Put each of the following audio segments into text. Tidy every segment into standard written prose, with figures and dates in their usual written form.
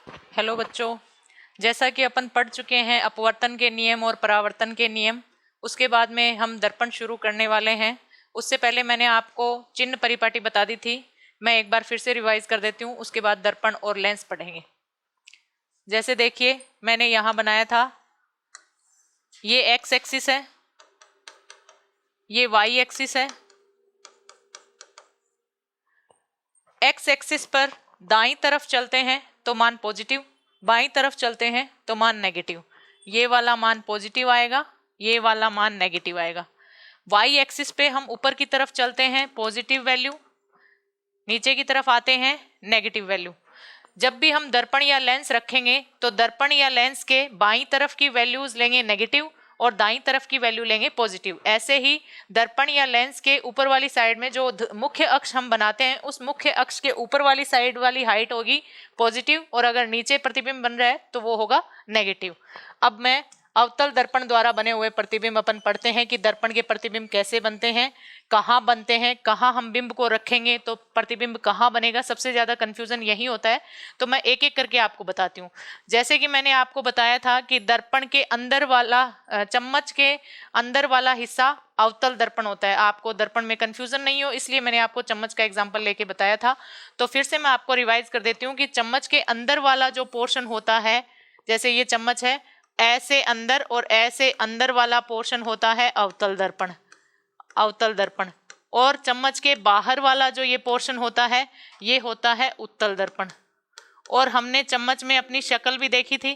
Hello बच्चों, जैसा कि अपन पढ़ चुके हैं अपवर्तन के नियम और परावर्तन के नियम, उसके बाद में हम दर्पण शुरू करने वाले हैं। उससे पहले मैंने आपको चिन्ह परिपाटी बता दी थी, मैं एक बार फिर से रिवाइज कर देती हूँ, उसके बाद दर्पण और लेंस पढ़ेंगे। जैसे देखिए मैंने यहाँ बनाया था, ये एक्स एक्सिस है, ये वाई एक्सिस है। एक्स एक्सिस पर दाईं तरफ चलते हैं तो मान पॉजिटिव, बाईं तरफ चलते हैं तो मान नेगेटिव। ये वाला मान पॉजिटिव आएगा, ये वाला मान नेगेटिव आएगा। वाई एक्सिस पे हम ऊपर की तरफ चलते हैं पॉजिटिव वैल्यू, नीचे की तरफ आते हैं नेगेटिव वैल्यू। जब भी हम दर्पण या लेंस रखेंगे तो दर्पण या लेंस के बाईं तरफ की वैल्यूज लेंगे नेगेटिव और दाईं तरफ की वैल्यू लेंगे पॉजिटिव। ऐसे ही दर्पण या लेंस के ऊपर वाली साइड में जो मुख्य अक्ष हम बनाते हैं, उस मुख्य अक्ष के ऊपर वाली साइड वाली हाइट होगी पॉजिटिव, और अगर नीचे प्रतिबिंब बन रहा है तो वो होगा नेगेटिव। अब मैं अवतल दर्पण द्वारा बने हुए प्रतिबिंब अपन पढ़ते हैं कि दर्पण के प्रतिबिंब कैसे बनते हैं, कहाँ बनते हैं, कहाँ हम बिंब को रखेंगे तो प्रतिबिंब कहाँ बनेगा। सबसे ज्यादा कंफ्यूजन यही होता है, तो मैं एक एक करके आपको बताती हूँ। जैसे कि मैंने आपको बताया था कि दर्पण के अंदर वाला, चम्मच के अंदर वाला हिस्सा अवतल दर्पण होता है। आपको दर्पण में कंफ्यूजन नहीं हो इसलिए मैंने आपको चम्मच का एग्जाम्पल लेके बताया था। तो फिर से मैं आपको रिवाइज कर देती हूँ कि चम्मच के अंदर वाला जो पोर्शन होता है, जैसे ये चम्मच है, ऐसे अंदर और ऐसे अंदर वाला पोर्शन होता है अवतल दर्पण, अवतल दर्पण। और चम्मच के बाहर वाला जो ये पोर्शन होता है ये होता है उत्तल दर्पण। और हमने चम्मच में अपनी शक्ल भी देखी थी,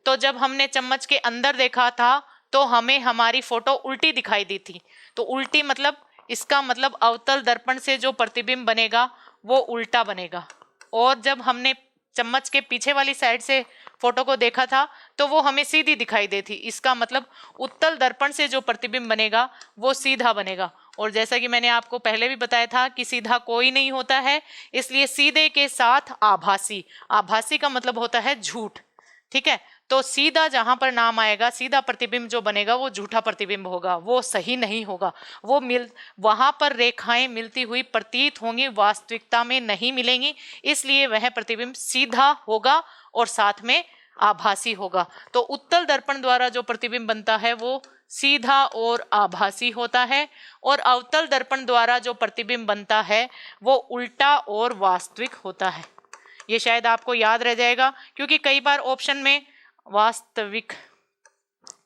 तो जब हमने चम्मच के अंदर देखा था तो हमें हमारी फोटो उल्टी दिखाई दी थी। तो उल्टी मतलब, इसका मतलब अवतल दर्पण से जो प्रतिबिंब बनेगा वो उल्टा बनेगा। और जब हमने चम्मच के पीछे वाली साइड से फोटो को देखा था तो वो हमें सीधी दिखाई दी थी। इसका मतलब उत्तल दर्पण से जो प्रतिबिंब बनेगा वो सीधा बनेगा। और जैसा कि मैंने आपको पहले भी बताया था कि सीधा कोई नहीं होता है, इसलिए सीधे के साथ आभासी, आभासी का मतलब होता है झूठ। ठीक है, तो सीधा जहां पर नाम आएगा, सीधा प्रतिबिंब जो बनेगा वो झूठा प्रतिबिंब होगा, वो सही नहीं होगा। वो वहां पर रेखाएं मिलती हुई प्रतीत होंगी, वास्तविकता में नहीं मिलेंगी, इसलिए वह प्रतिबिंब सीधा होगा और साथ में आभासी होगा। तो उत्तल दर्पण द्वारा जो प्रतिबिंब बनता है वो सीधा और आभासी होता है, और अवतल दर्पण द्वारा जो प्रतिबिंब बनता है वो उल्टा और वास्तविक होता है। ये शायद आपको याद रह जाएगा, क्योंकि कई बार ऑप्शन में वास्तविक,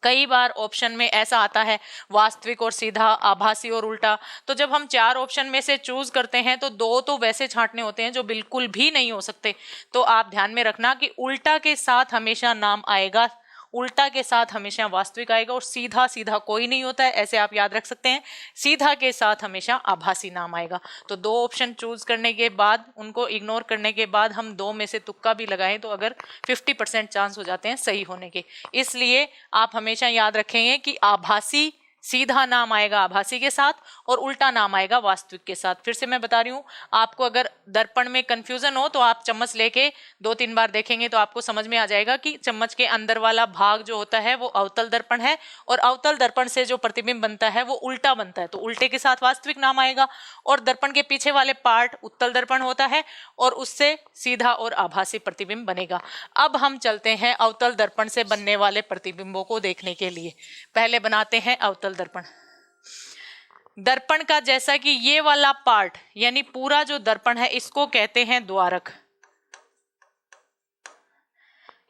कई बार ऑप्शन में ऐसा आता है वास्तविक और सीधा, आभासी और उल्टा। तो जब हम 4 ऑप्शन में से चूज करते हैं तो 2 तो वैसे छांटने होते हैं जो बिल्कुल भी नहीं हो सकते। तो आप ध्यान में रखना कि उल्टा के साथ हमेशा नाम आएगा, उल्टा के साथ हमेशा वास्तविक आएगा, और सीधा सीधा कोई नहीं होता है, ऐसे आप याद रख सकते हैं। सीधा के साथ हमेशा आभासी नाम आएगा। तो 2 ऑप्शन चूज करने के बाद, उनको इग्नोर करने के बाद हम 2 में से तुक्का भी लगाएं तो अगर 50% चांस हो जाते हैं सही होने के। इसलिए आप हमेशा याद रखेंगे कि आभासी, सीधा नाम आएगा आभासी के साथ और उल्टा नाम आएगा वास्तविक के साथ। फिर से मैं बता रही हूँ, आपको अगर दर्पण में कंफ्यूजन हो तो आप चम्मच लेके 2-3 बार देखेंगे तो आपको समझ में आ जाएगा कि चम्मच के अंदर वाला भाग जो होता है वो अवतल दर्पण है, और अवतल दर्पण से जो प्रतिबिंब बनता है वो उल्टा बनता है, तो उल्टे के साथ वास्तविक नाम आएगा। और दर्पण के पीछे वाले पार्ट उत्तल दर्पण होता है और उससे सीधा और आभासी प्रतिबिंब बनेगा। अब हम चलते हैं अवतल दर्पण से बनने वाले प्रतिबिंबों को देखने के लिए। पहले बनाते हैं अवतल दर्पण। दर्पण का जैसा कि ये वाला पार्ट यानी पूरा जो दर्पण है इसको कहते हैं द्वारक,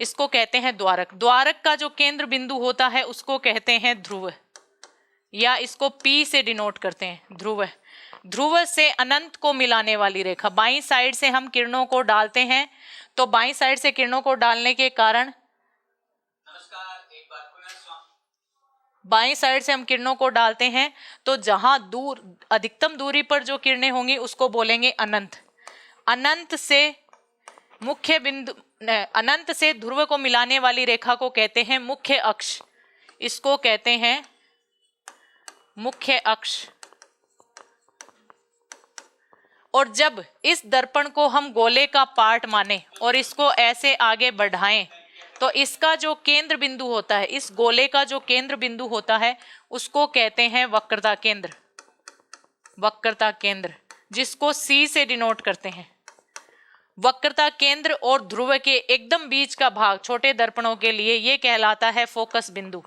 इसको कहते हैं द्वारक। द्वारक का जो केंद्र बिंदु होता है उसको कहते हैं ध्रुव, या इसको P से डिनोट करते हैं, ध्रुव। ध्रुव से अनंत को मिलाने वाली रेखा, बाईं साइड से हम किरणों को डालते हैं, तो बाईं साइड से किरणों को डालने के कारण, बाईं साइड से हम किरणों को डालते हैं तो जहां दूर, अधिकतम दूरी पर जो किरणें होंगी उसको बोलेंगे अनंत। अनंत से मुख्य बिंदु, अनंत से ध्रुव को मिलाने वाली रेखा को कहते हैं मुख्य अक्ष, इसको कहते हैं मुख्य अक्ष। और जब इस दर्पण को हम गोले का पार्ट माने और इसको ऐसे आगे बढ़ाएं तो इसका जो केंद्र बिंदु होता है, इस गोले का जो केंद्र बिंदु होता है उसको कहते हैं वक्रता केंद्र, वक्रता केंद्र, जिसको C से डिनोट करते हैं। वक्रता केंद्र और ध्रुव के एकदम बीच का भाग छोटे दर्पणों के लिए ये कहलाता है फोकस बिंदु।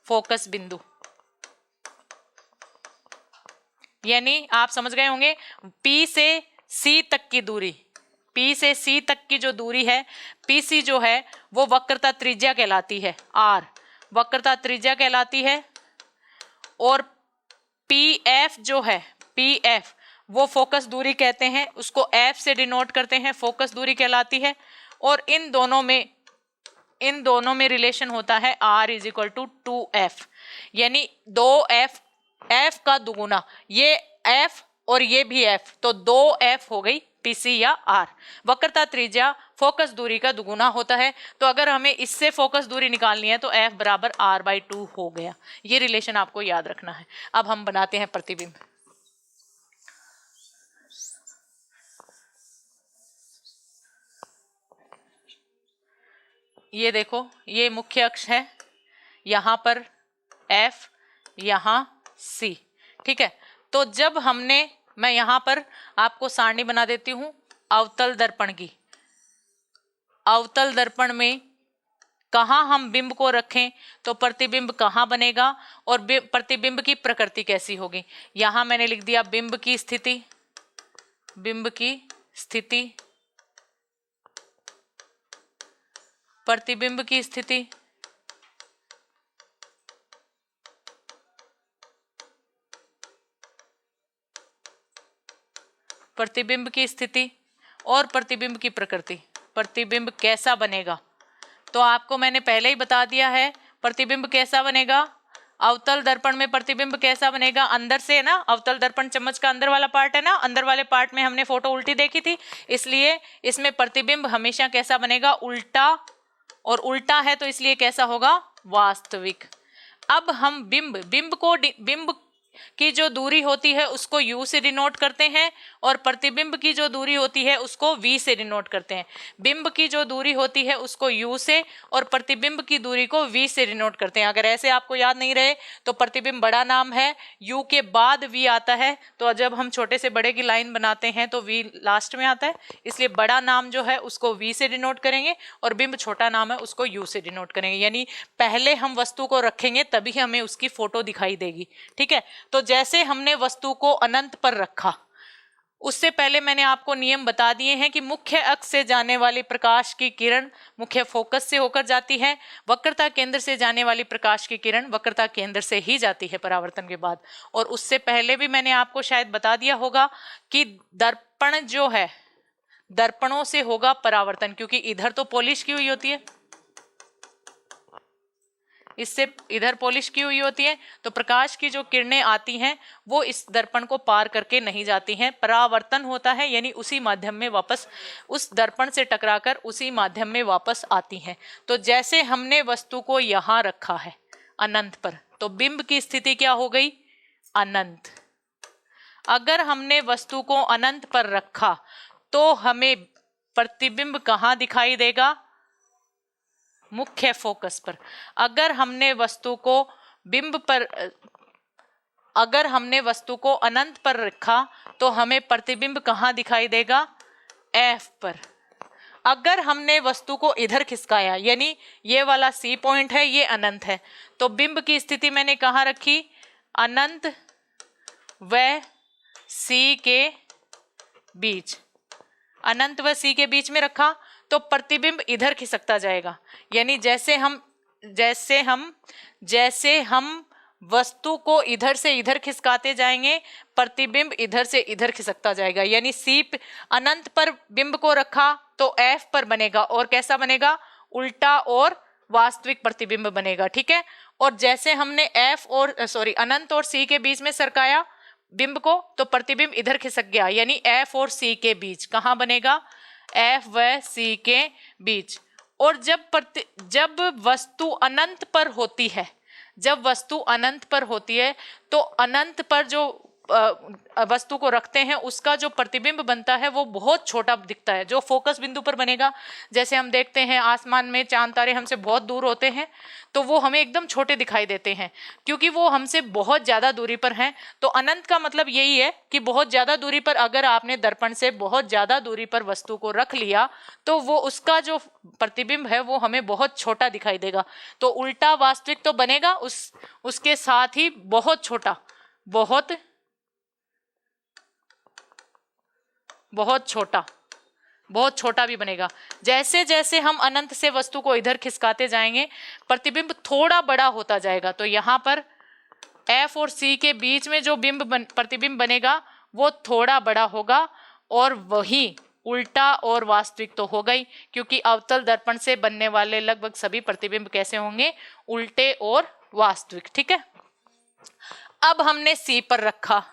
फोकस बिंदु यानी आप समझ गए होंगे, P से C तक की दूरी, P से C तक की जो दूरी है, PC जो है वो वक्रता त्रिज्या कहलाती है, R वक्रता त्रिज्या कहलाती है। और PF जो है, PF वो फोकस दूरी कहते हैं, उसको F से डिनोट करते हैं, फोकस दूरी कहलाती है। और इन दोनों में रिलेशन होता है R is equal to 2F, यानी 2F, F का दुगुना, ये F और ये भी F, तो 2F हो गई PC या R। वक्रता त्रिज्या फोकस दूरी का दुगुना होता है, तो अगर हमें इससे फोकस दूरी निकालनी है तो F बराबर R/2 हो गया। ये रिलेशन आपको याद रखना है। अब हम बनाते हैं प्रतिबिंब। ये देखो, ये मुख्य अक्ष है, यहां पर F, यहां C, ठीक है। तो जब मैं यहां पर आपको सारणी बना देती हूं अवतल दर्पण की। अवतल दर्पण में कहाँ हम बिंब को रखें तो प्रतिबिंब कहाँ बनेगा और प्रतिबिंब की प्रकृति कैसी होगी। यहां मैंने लिख दिया बिंब की स्थिति, बिंब की स्थिति, प्रतिबिंब की स्थिति, प्रतिबिंब की स्थिति और प्रतिबिंब की प्रकृति। प्रतिबिंब कैसा बनेगा तो आपको मैंने पहले ही बता दिया है। प्रतिबिंब कैसा बनेगा, अवतल दर्पण में प्रतिबिंब कैसा बनेगा, अंदर से है ना, अवतल दर्पण चम्मच का अंदर वाला पार्ट है ना, अंदर वाले पार्ट में हमने फोटो उल्टी देखी थी, इसलिए इसमें प्रतिबिंब हमेशा कैसा बनेगा, उल्टा, और उल्टा है तो इसलिए कैसा होगा, वास्तविक। अब हम बिंब की जो दूरी होती है उसको U से डिनोट करते हैं और प्रतिबिंब की जो दूरी होती है उसको V से डिनोट करते हैं। बिंब की जो दूरी होती है उसको U से और प्रतिबिंब की दूरी को V से डिनोट करते हैं। अगर ऐसे आपको याद नहीं रहे तो प्रतिबिंब बड़ा नाम है, U के बाद V आता है, तो जब हम छोटे से बड़े की लाइन बनाते हैं तो V लास्ट में आता है, इसलिए बड़ा नाम जो है उसको V से डिनोट करेंगे और बिंब छोटा नाम है उसको U से डिनोट करेंगे। यानी पहले हम वस्तु को रखेंगे तभी हमें उसकी फोटो दिखाई देगी, ठीक है। तो जैसे हमने वस्तु को अनंत पर रखा, उससे पहले मैंने आपको नियम बता दिए हैं कि मुख्य अक्ष से जाने वाली प्रकाश की किरण मुख्य फोकस से होकर जाती है, वक्रता केंद्र से जाने वाली प्रकाश की किरण वक्रता केंद्र से ही जाती है परावर्तन के बाद। और उससे पहले भी मैंने आपको शायद बता दिया होगा कि दर्पण जो है, दर्पणों से होगा परावर्तन, क्योंकि इधर तो पॉलिश की हुई होती है, इससे इधर पॉलिश की हुई होती है, तो प्रकाश की जो किरणें आती हैं वो इस दर्पण को पार करके नहीं जाती हैं, परावर्तन होता है, यानी उसी माध्यम में वापस, उस दर्पण से टकराकर उसी माध्यम में वापस आती हैं। तो जैसे हमने वस्तु को यहाँ रखा है अनंत पर, तो बिंब की स्थिति क्या हो गई, अनंत। अगर हमने वस्तु को अनंत पर रखा तो हमें प्रतिबिंब कहाँ दिखाई देगा, मुख्य फोकस पर। अगर हमने वस्तु को अनंत पर रखा तो हमें प्रतिबिंब कहाँ दिखाई देगा, F पर। अगर हमने वस्तु को इधर खिसकाया, यानी ये वाला C पॉइंट है, ये अनंत है, तो बिंब की स्थिति मैंने कहाँ रखी, अनंत व C के बीच, अनंत व C के बीच में रखा तो प्रतिबिंब इधर खिसकता जाएगा। यानी जैसे हम वस्तु को इधर से इधर खिसकाते जाएंगे, प्रतिबिंब इधर से इधर खिसकता जाएगा। यानी C अनंत पर बिंब को रखा तो F पर बनेगा, और कैसा बनेगा, उल्टा और वास्तविक प्रतिबिंब बनेगा, ठीक है। और जैसे हमने अनंत और C के बीच में सरकाया बिंब को, तो प्रतिबिंब इधर खिसक गया, यानी F और C के बीच कहाँ बनेगा, F व C के बीच। और जब वस्तु अनंत पर होती है, तो अनंत पर जो वस्तु को रखते हैं उसका जो प्रतिबिंब बनता है वो बहुत छोटा दिखता है, जो फोकस बिंदु पर बनेगा। जैसे हम देखते हैं आसमान में चांद तारे हमसे बहुत दूर होते हैं तो वो हमें एकदम छोटे दिखाई देते हैं क्योंकि वो हमसे बहुत ज़्यादा दूरी पर हैं। तो अनंत का मतलब यही है कि बहुत ज़्यादा दूरी पर अगर आपने दर्पण से बहुत ज़्यादा दूरी पर वस्तु को रख लिया तो वो उसका जो प्रतिबिंब है वो हमें बहुत छोटा दिखाई देगा। तो उल्टा वास्तविक तो बनेगा, उसके साथ ही बहुत छोटा, बहुत छोटा भी बनेगा। जैसे जैसे हम अनंत से वस्तु को इधर खिसकाते जाएंगे प्रतिबिंब थोड़ा बड़ा होता जाएगा। तो यहाँ पर F और C के बीच में जो प्रतिबिंब बनेगा वो थोड़ा बड़ा होगा, और वही उल्टा और वास्तविक तो होगा ही, क्योंकि अवतल दर्पण से बनने वाले लगभग सभी प्रतिबिंब कैसे होंगे, उल्टे और वास्तविक। ठीक है, अब हमने C पर रखा।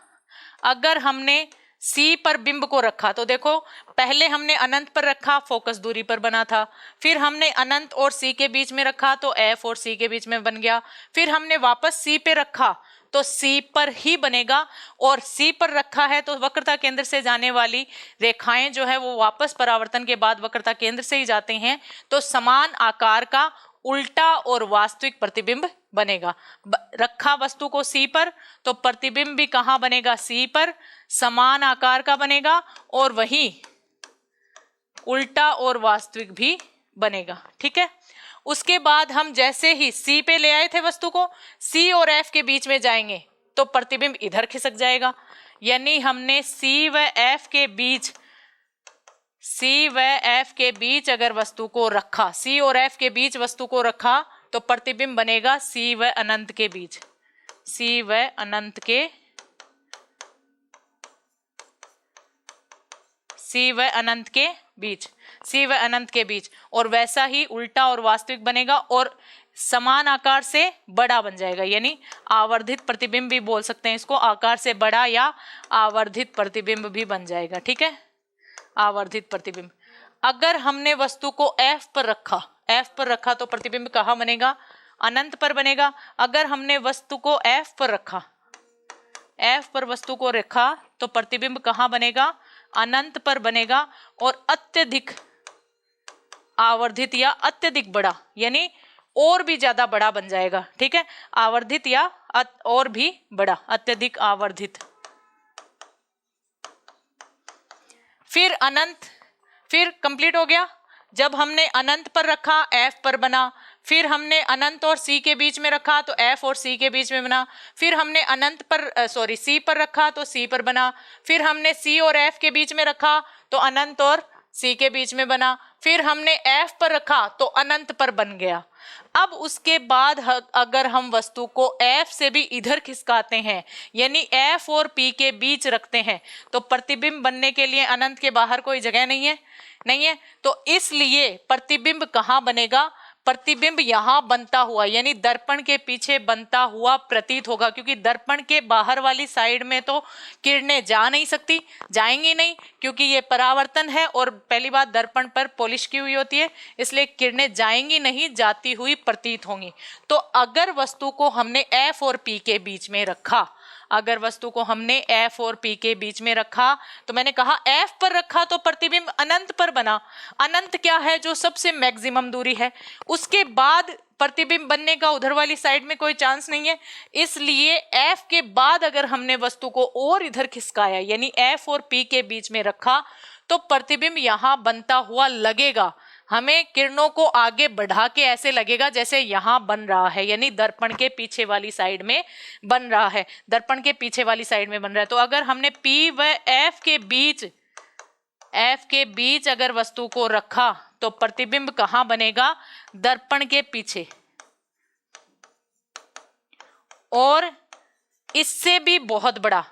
अगर हमने C पर बिंब को रखा तो देखो पहले हमने अनंत पर रखा, फोकस दूरी पर बना था। फिर हमने अनंत और C के बीच में रखा तो F और C के बीच में बन गया। फिर हमने वापस C पे रखा तो C पर ही बनेगा, और C पर रखा है तो वक्रता केंद्र से जाने वाली रेखाएं जो है वो वापस परावर्तन के बाद वक्रता केंद्र से ही जाते हैं। तो समान आकार का उल्टा और वास्तविक प्रतिबिंब बनेगा। रखा वस्तु को C पर तो प्रतिबिंब भी कहाँ बनेगा, C पर, समान आकार का बनेगा, और वही उल्टा और वास्तविक भी बनेगा। ठीक है, उसके बाद हम जैसे ही C पे ले आए थे वस्तु को, C और F के बीच में जाएंगे तो प्रतिबिंब इधर खिसक जाएगा। यानी हमने C व F के बीच अगर वस्तु को रखा, C और F के बीच वस्तु को रखा तो प्रतिबिंब बनेगा C व अनंत के बीच, C व अनंत के बीच, और वैसा ही उल्टा और वास्तविक बनेगा और समान आकार से बड़ा बन जाएगा। यानी आवर्धित प्रतिबिंब भी बोल सकते हैं इसको, आकार से बड़ा या आवर्धित प्रतिबिंब भी बन जाएगा। ठीक है, आवर्धित प्रतिबिंब। अगर हमने वस्तु को F पर रखा तो प्रतिबिंब कहाँ बनेगा, अनंत पर बनेगा। अगर हमने वस्तु को F पर वस्तु को रखा तो प्रतिबिंब कहाँ बनेगा, अनंत पर बनेगा, और अत्यधिक आवर्धित या अत्यधिक बड़ा, यानी और भी ज्यादा बड़ा बन जाएगा। ठीक है, आवर्धित या और भी बड़ा, अत्यधिक आवर्धित। फिर अनंत, फिर कंप्लीट हो गया। जब हमने अनंत पर रखा F पर बना, फिर हमने अनंत और C के बीच में रखा तो F और C के बीच में बना। फिर हमने C पर रखा तो C पर बना। फिर हमने C और F के बीच में रखा तो अनंत और C के बीच में बना। फिर हमने F पर रखा तो अनंत पर बन गया। अब उसके बाद अगर हम वस्तु को F से भी इधर खिसकाते हैं, यानी F और P के बीच रखते हैं, तो प्रतिबिंब बनने के लिए अनंत के बाहर कोई जगह नहीं है, तो इसलिए प्रतिबिंब कहाँ बनेगा, प्रतिबिंब यहाँ बनता हुआ, यानी दर्पण के पीछे बनता हुआ प्रतीत होगा, क्योंकि दर्पण के बाहर वाली साइड में तो किरणें जा नहीं सकती, जाएंगी नहीं, क्योंकि ये परावर्तन है और पहली बात दर्पण पर पॉलिश की हुई होती है, इसलिए किरणें जाएंगी नहीं, जाती हुई प्रतीत होंगी। तो अगर वस्तु को हमने F और P के बीच में रखा, F और P के बीच में रखा, तो मैंने कहा F पर रखा तो प्रतिबिंब अनंत पर बना। अनंत क्या है, जो सबसे मैक्सिमम दूरी है, उसके बाद प्रतिबिंब बनने का उधर वाली साइड में कोई चांस नहीं है। इसलिए F के बाद अगर हमने वस्तु को और इधर खिसकाया, यानी F और P के बीच में रखा, तो प्रतिबिंब यहाँ बनता हुआ लगेगा। हमें किरणों को आगे बढ़ा के ऐसे लगेगा जैसे यहाँ बन रहा है, यानी दर्पण के पीछे वाली साइड में बन रहा है, तो अगर हमने P व F के बीच अगर वस्तु को रखा तो प्रतिबिंब कहाँ बनेगा, दर्पण के पीछे, और इससे भी बहुत बड़ा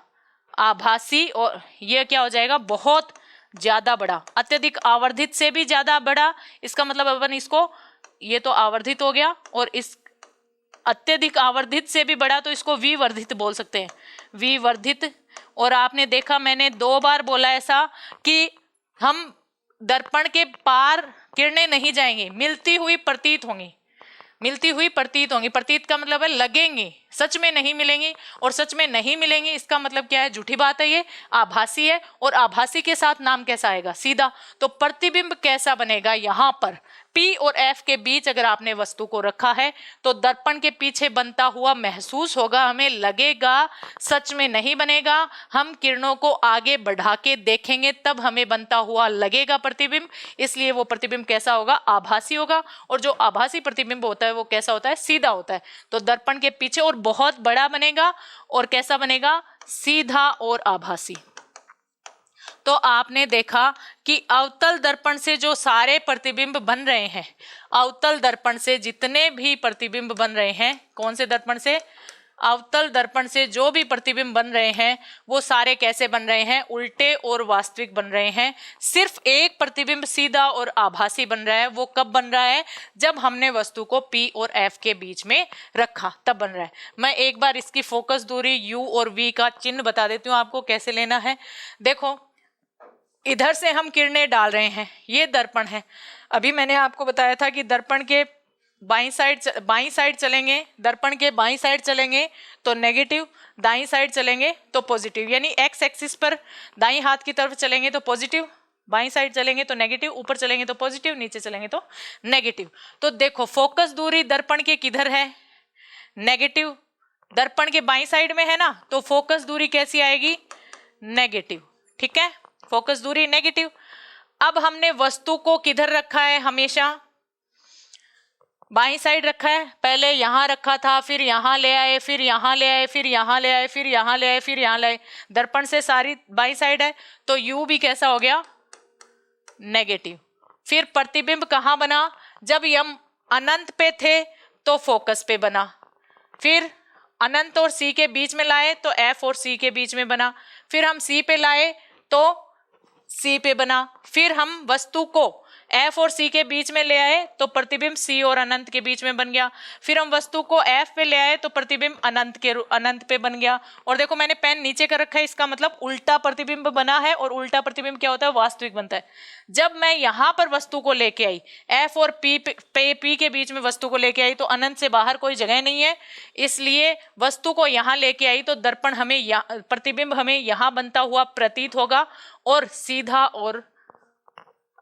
आभासी, और यह क्या हो जाएगा, बहुत ज्यादा बड़ा, अत्यधिक आवर्धित से भी ज्यादा बड़ा। इसका मतलब अपन इसको, ये तो आवर्धित हो गया, और इस अत्यधिक आवर्धित से भी बड़ा तो इसको विवर्धित बोल सकते हैं, विवर्धित। और आपने देखा मैंने 2 बार बोला ऐसा कि हम दर्पण के पार किरणें नहीं जाएंगी, मिलती हुई प्रतीत होंगी। प्रतीत का मतलब है लगेंगी, सच में नहीं मिलेंगी, और सच में नहीं मिलेंगी इसका मतलब क्या है, झूठी बात है, ये आभासी है, और आभासी के साथ नाम कैसा आएगा, सीधा। तो प्रतिबिंब कैसा बनेगा, यहां पर P और F के बीच अगर आपने वस्तु को रखा है तो दर्पण के पीछे बनता हुआ महसूस होगा, हमें लगेगा, सच में नहीं बनेगा। हम किरणों को आगे बढ़ा के देखेंगे तब हमें बनता हुआ लगेगा प्रतिबिंब, इसलिए वो प्रतिबिंब कैसा होगा, आभासी होगा। और जो आभासी प्रतिबिंब होता है वो कैसा होता है, सीधा होता है। तो दर्पण के पीछे और बहुत बड़ा बनेगा, और कैसा बनेगा, सीधा और आभासी। तो आपने देखा कि अवतल दर्पण से जो सारे प्रतिबिंब बन रहे हैं, अवतल दर्पण से जितने भी प्रतिबिंब बन रहे हैं, कौन से दर्पण से, अवतल दर्पण से जो भी प्रतिबिंब बन रहे हैं वो सारे कैसे बन रहे हैं, उल्टे और वास्तविक बन रहे हैं। सिर्फ एक प्रतिबिंब सीधा और आभासी बन रहा है, वो कब बन रहा है, जब हमने वस्तु को P और F के बीच में रखा तब बन रहा है। मैं एक बार इसकी फोकस दूरी U और V का चिन्ह बता देती हूँ आपको कैसे लेना है। देखो इधर से हम किरणें डाल रहे हैं, ये दर्पण है। अभी मैंने आपको बताया था कि दर्पण के बाईं साइड चलेंगे, दर्पण के बाईं साइड चलेंगे तो नेगेटिव, दाईं साइड चलेंगे तो पॉजिटिव, यानी एक्स एक्सिस पर दाईं हाथ की तरफ चलेंगे तो पॉजिटिव, बाईं साइड चलेंगे तो नेगेटिव, ऊपर चलेंगे तो पॉजिटिव, नीचे चलेंगे तो नेगेटिव। तो देखो फोकस दूरी दर्पण के किधर है, नेगेटिव, दर्पण के बाईं साइड में है ना, तो फोकस दूरी कैसी आएगी, नेगेटिव। ठीक है, फोकस दूरी नेगेटिव। अब हमने वस्तु को किधर रखा है, हमेशा बाईं साइड रखा है। पहले यहां रखा था, फिर यहां ले आए, फिर यहां ले आए, फिर यहां ले आए, फिर यहां ले आए, फिर यहां ले आए। दर्पण से सारी बाईं साइड है, तो यू भी कैसा हो गया, नेगेटिव। फिर प्रतिबिंब कहां बना, जब यम अनंत पे थे तो फोकस पे बना, फिर अनंत और सी के बीच में लाए तो एफ और सी के बीच में बना, फिर हम सी पे लाए तो सी पे बना, फिर हम वस्तु को एफ और सी के बीच में ले आए तो प्रतिबिंब सी और अनंत के बीच में बन गया, फिर हम वस्तु को एफ पे ले आए तो प्रतिबिंब अनंत पे बन गया। और देखो मैंने पेन नीचे कर रखा है, इसका मतलब उल्टा प्रतिबिंब बना है, और उल्टा प्रतिबिंब क्या होता है, वास्तविक बनता है। जब मैं यहां पर वस्तु को लेके आई, एफ और पी के बीच में वस्तु को लेके आई, तो अनंत से बाहर कोई जगह नहीं है, इसलिए वस्तु को यहां लेके आई तो दर्पण हमें प्रतिबिंब हमें यहां बनता हुआ प्रतीत होगा, और सीधा और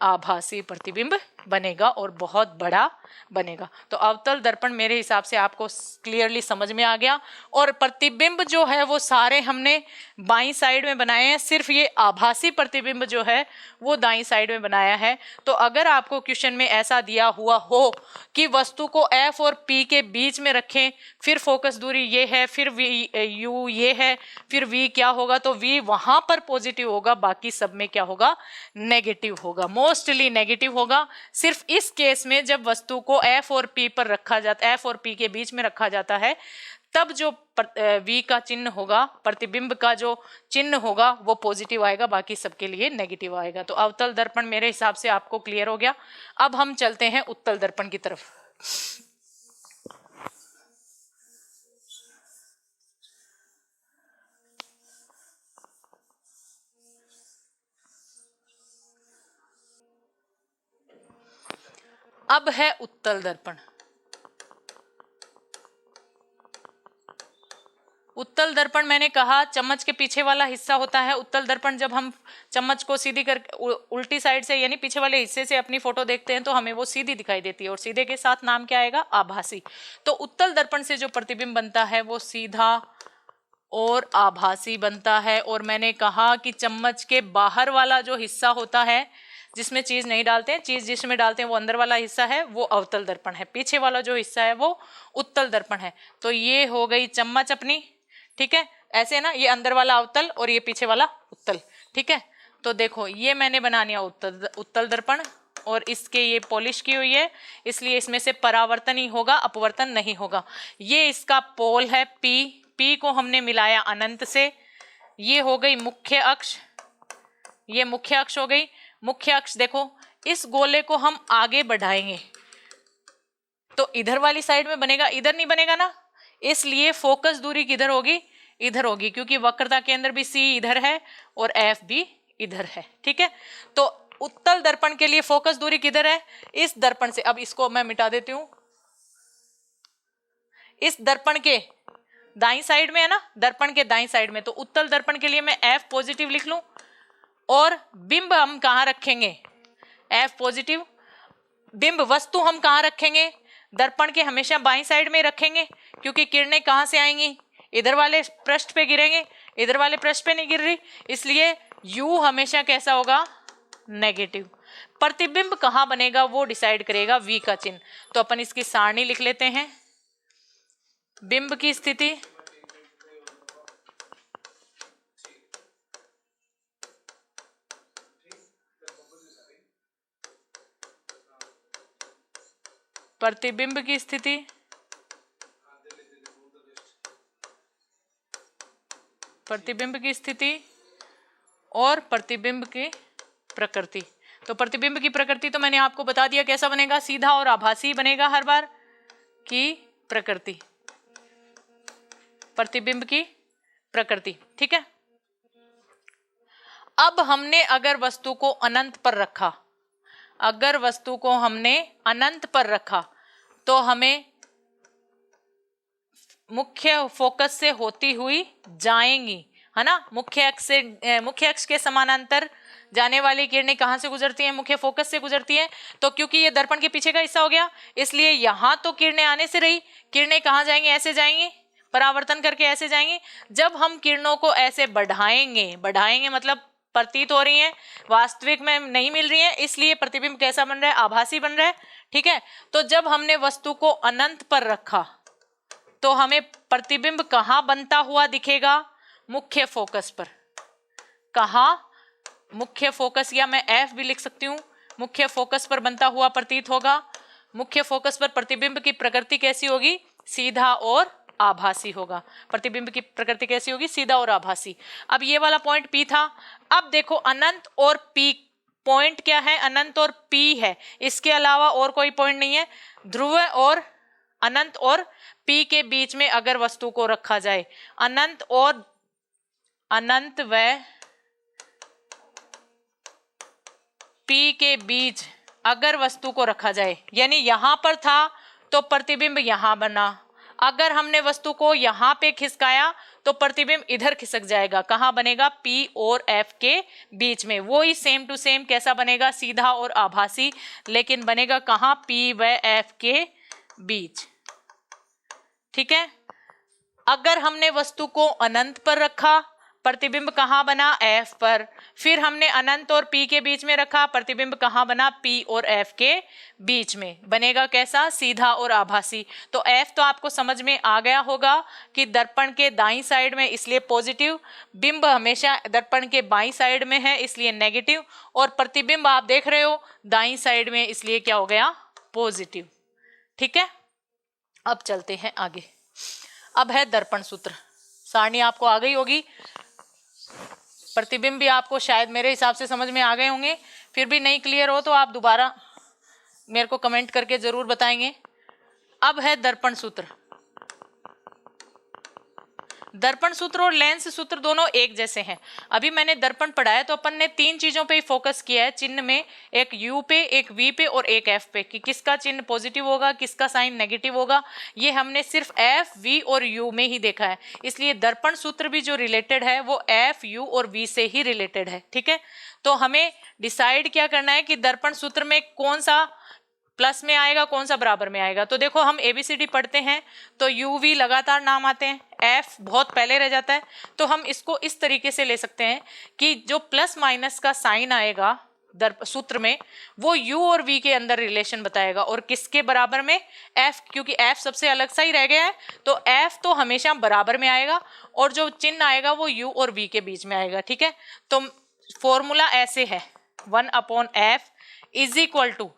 आभासी प्रतिबिंब बनेगा और बहुत बड़ा बनेगा। तो अवतल दर्पण मेरे हिसाब से आपको क्लियरली समझ में आ गया। और प्रतिबिंब जो है वो सारे हमने बाईं साइड में बनाए हैं, सिर्फ ये आभासी प्रतिबिंब जो है वो दाईं साइड में बनाया है। तो अगर आपको क्वेश्चन में ऐसा दिया हुआ हो कि वस्तु को एफ और पी के बीच में रखें, फिर फोकस दूरी ये है, फिर वी यू ये है, फिर वी क्या होगा, तो वी वहां पर पॉजिटिव होगा, बाकी सब में क्या होगा, नेगेटिव होगा, मोस्टली नेगेटिव होगा। सिर्फ इस केस में जब वस्तु को एफ और पी पर रखा जाता, एफ और पी के बीच में रखा जाता है, तब जो वी का चिन्ह होगा, प्रतिबिंब का जो चिन्ह होगा वो पॉजिटिव आएगा, बाकी सबके लिए नेगेटिव आएगा। तो अवतल दर्पण मेरे हिसाब से आपको क्लियर हो गया। अब हम चलते हैं उत्तल दर्पण की तरफ। अब है उत्तल दर्पण। उत्तल दर्पण मैंने कहा चम्मच के पीछे वाला हिस्सा होता है उत्तल दर्पण। जब हम चम्मच को सीधी कर उल्टी साइड से यानी पीछे वाले हिस्से से अपनी फोटो देखते हैं तो हमें वो सीधी दिखाई देती है, और सीधे के साथ नाम क्या आएगा, आभासी। तो उत्तल दर्पण से जो प्रतिबिंब बनता है वो सीधा और आभासी बनता है। और मैंने कहा कि चम्मच के बाहर वाला जो हिस्सा होता है जिसमें चीज नहीं डालते हैं, चीज जिसमें डालते हैं वो अंदर वाला हिस्सा है, वो अवतल दर्पण है। पीछे वाला जो हिस्सा है वो उत्तल दर्पण है। तो ये हो गई चम्मच अपनी, ठीक है, ऐसे ना, ये अंदर वाला अवतल और ये पीछे वाला उत्तल, ठीक है। तो देखो ये मैंने बना लिया उत्तल दर्पण, और इसके ये पॉलिश की हुई है, इसलिए इसमें से परावर्तन ही होगा, अपवर्तन नहीं होगा। ये इसका पोल है पी को हमने मिलाया अनंत से, ये हो गई मुख्य अक्ष, ये मुख्य अक्ष हो गई। मुख्य अक्ष देखो, इस गोले को हम आगे बढ़ाएंगे तो इधर वाली साइड में बनेगा, इधर नहीं बनेगा ना, इसलिए फोकस दूरी किधर होगी, इधर होगी, क्योंकि वक्रता केंद्र भी सी इधर है और एफ भी इधर है, ठीक है। तो उत्तल दर्पण के लिए फोकस दूरी किधर है, इस दर्पण से। अब इसको मैं मिटा देती हूं। इस दर्पण के दाई साइड में है ना, दर्पण के दाई साइड में, तो उत्तल दर्पण के लिए मैं F पॉजिटिव लिख लूं, और बिंब हम कहाँ रखेंगे, F पॉजिटिव। बिंब वस्तु हम कहाँ रखेंगे, दर्पण के हमेशा बाईं साइड में रखेंगे, क्योंकि किरणें कहाँ से आएंगी, इधर वाले पृष्ठ पे गिरेंगे, इधर वाले पृष्ठ पे नहीं गिर रही, इसलिए U हमेशा कैसा होगा, नेगेटिव। प्रतिबिंब कहाँ बनेगा वो डिसाइड करेगा V का चिन्ह। तो अपन इसकी सारणी लिख लेते हैं। बिंब की स्थिति, प्रतिबिंब की स्थिति, प्रतिबिंब की स्थिति और प्रतिबिंब की प्रकृति। तो प्रतिबिंब की प्रकृति तो मैंने आपको बता दिया कैसा बनेगा, सीधा और आभासी बनेगा हर बार, की प्रकृति, प्रतिबिंब की प्रकृति, ठीक है। अब हमने अगर वस्तु को अनंत पर रखा, अगर वस्तु को हमने अनंत पर रखा, तो हमें मुख्य फोकस से होती हुई जाएंगी, है ना, मुख्य अक्ष के समानांतर जाने वाली किरणें कहां से गुजरती हैं, मुख्य फोकस से गुजरती हैं। तो क्योंकि ये दर्पण के पीछे का हिस्सा हो गया, इसलिए यहां तो किरणें आने से रही, किरणें कहां जाएंगी, ऐसे जाएंगी, परावर्तन करके ऐसे जाएंगी। जब हम किरणों को ऐसे बढ़ाएंगे, बढ़ाएंगे मतलब प्रतीत हो रही हैं, वास्तविक में नहीं मिल रही हैं, इसलिए प्रतिबिंब कैसा बन रहा है, आभासी बन रहा है, ठीक है। तो जब हमने वस्तु को अनंत पर रखा, तो हमें प्रतिबिंब कहां बनता हुआ दिखेगा, मुख्य फोकस पर। कहां, मुख्य फोकस, या मैं F भी लिख सकती हूं, मुख्य फोकस पर बनता हुआ प्रतीत होगा। मुख्य फोकस पर प्रतिबिंब की प्रकृति कैसी होगी, सीधा और आभासी होगा। प्रतिबिंब की प्रकृति कैसी होगी, सीधा और आभासी। अब ये वाला पॉइंट P था। अब देखो अनंत और P, पॉइंट क्या है, अनंत और P है, इसके अलावा और कोई पॉइंट नहीं है। ध्रुव और अनंत और P के बीच में अगर वस्तु को रखा जाए, अनंत व P के बीच अगर वस्तु को रखा जाए, यानी यहां पर था तो प्रतिबिंब यहां बना, अगर हमने वस्तु को यहां पे खिसकाया तो प्रतिबिंब इधर खिसक जाएगा, कहां बनेगा, P और F के बीच में। वो ही सेम टू सेम कैसा बनेगा, सीधा और आभासी, लेकिन बनेगा कहां, P व F के बीच, ठीक है। अगर हमने वस्तु को अनंत पर रखा, प्रतिबिंब कहां बना, F पर। फिर हमने अनंत और P के बीच में रखा, प्रतिबिंब कहां बना, P और F के बीच में, बनेगा कैसा, सीधा और आभासी। तो F तो आपको समझ में आ गया होगा कि दर्पण के दाईं साइड में, इसलिए पॉजिटिव, बिंब हमेशा दर्पण के बाईं साइड में है, इसलिए नेगेटिव, और प्रतिबिंब आप देख रहे हो दाईं साइड में, इसलिए क्या हो गया, पॉजिटिव, ठीक है। अब चलते हैं आगे। अब है दर्पण सूत्र, सारणी आपको आ गई होगी, प्रतिबिंब भी आपको शायद मेरे हिसाब से समझ में आ गए होंगे, फिर भी नहीं क्लियर हो तो आप दोबारा मेरे को कमेंट करके जरूर बताएंगे। अब है दर्पण सूत्र। दर्पण सूत्र और लेंस सूत्र दोनों एक जैसे हैं। अभी मैंने दर्पण पढ़ाया तो अपन ने तीन चीजों पे ही फोकस किया है चिन्ह में, एक U पे, एक V पे और एक F पे, कि किसका चिन्ह पॉजिटिव होगा, किसका साइन नेगेटिव होगा। ये हमने सिर्फ F, V और U में ही देखा है, इसलिए दर्पण सूत्र भी जो रिलेटेड है वो F, U और V से ही रिलेटेड है, ठीक है। तो हमें डिसाइड क्या करना है कि दर्पण सूत्र में कौन सा प्लस में आएगा, कौन सा बराबर में आएगा। तो देखो हम ABCD पढ़ते हैं तो UV लगातार नाम आते हैं, F बहुत पहले रह जाता है, तो हम इसको इस तरीके से ले सकते हैं कि जो प्लस माइनस का साइन आएगा सूत्र में वो U और V के अंदर रिलेशन बताएगा, और किसके बराबर में, F, क्योंकि F सबसे अलग सा ही रह गया है, तो F तो हमेशा बराबर में आएगा, और जो चिन्ह आएगा वो U और V के बीच में आएगा, ठीक है। तो फॉर्मूला ऐसे है, 1/F is equal to,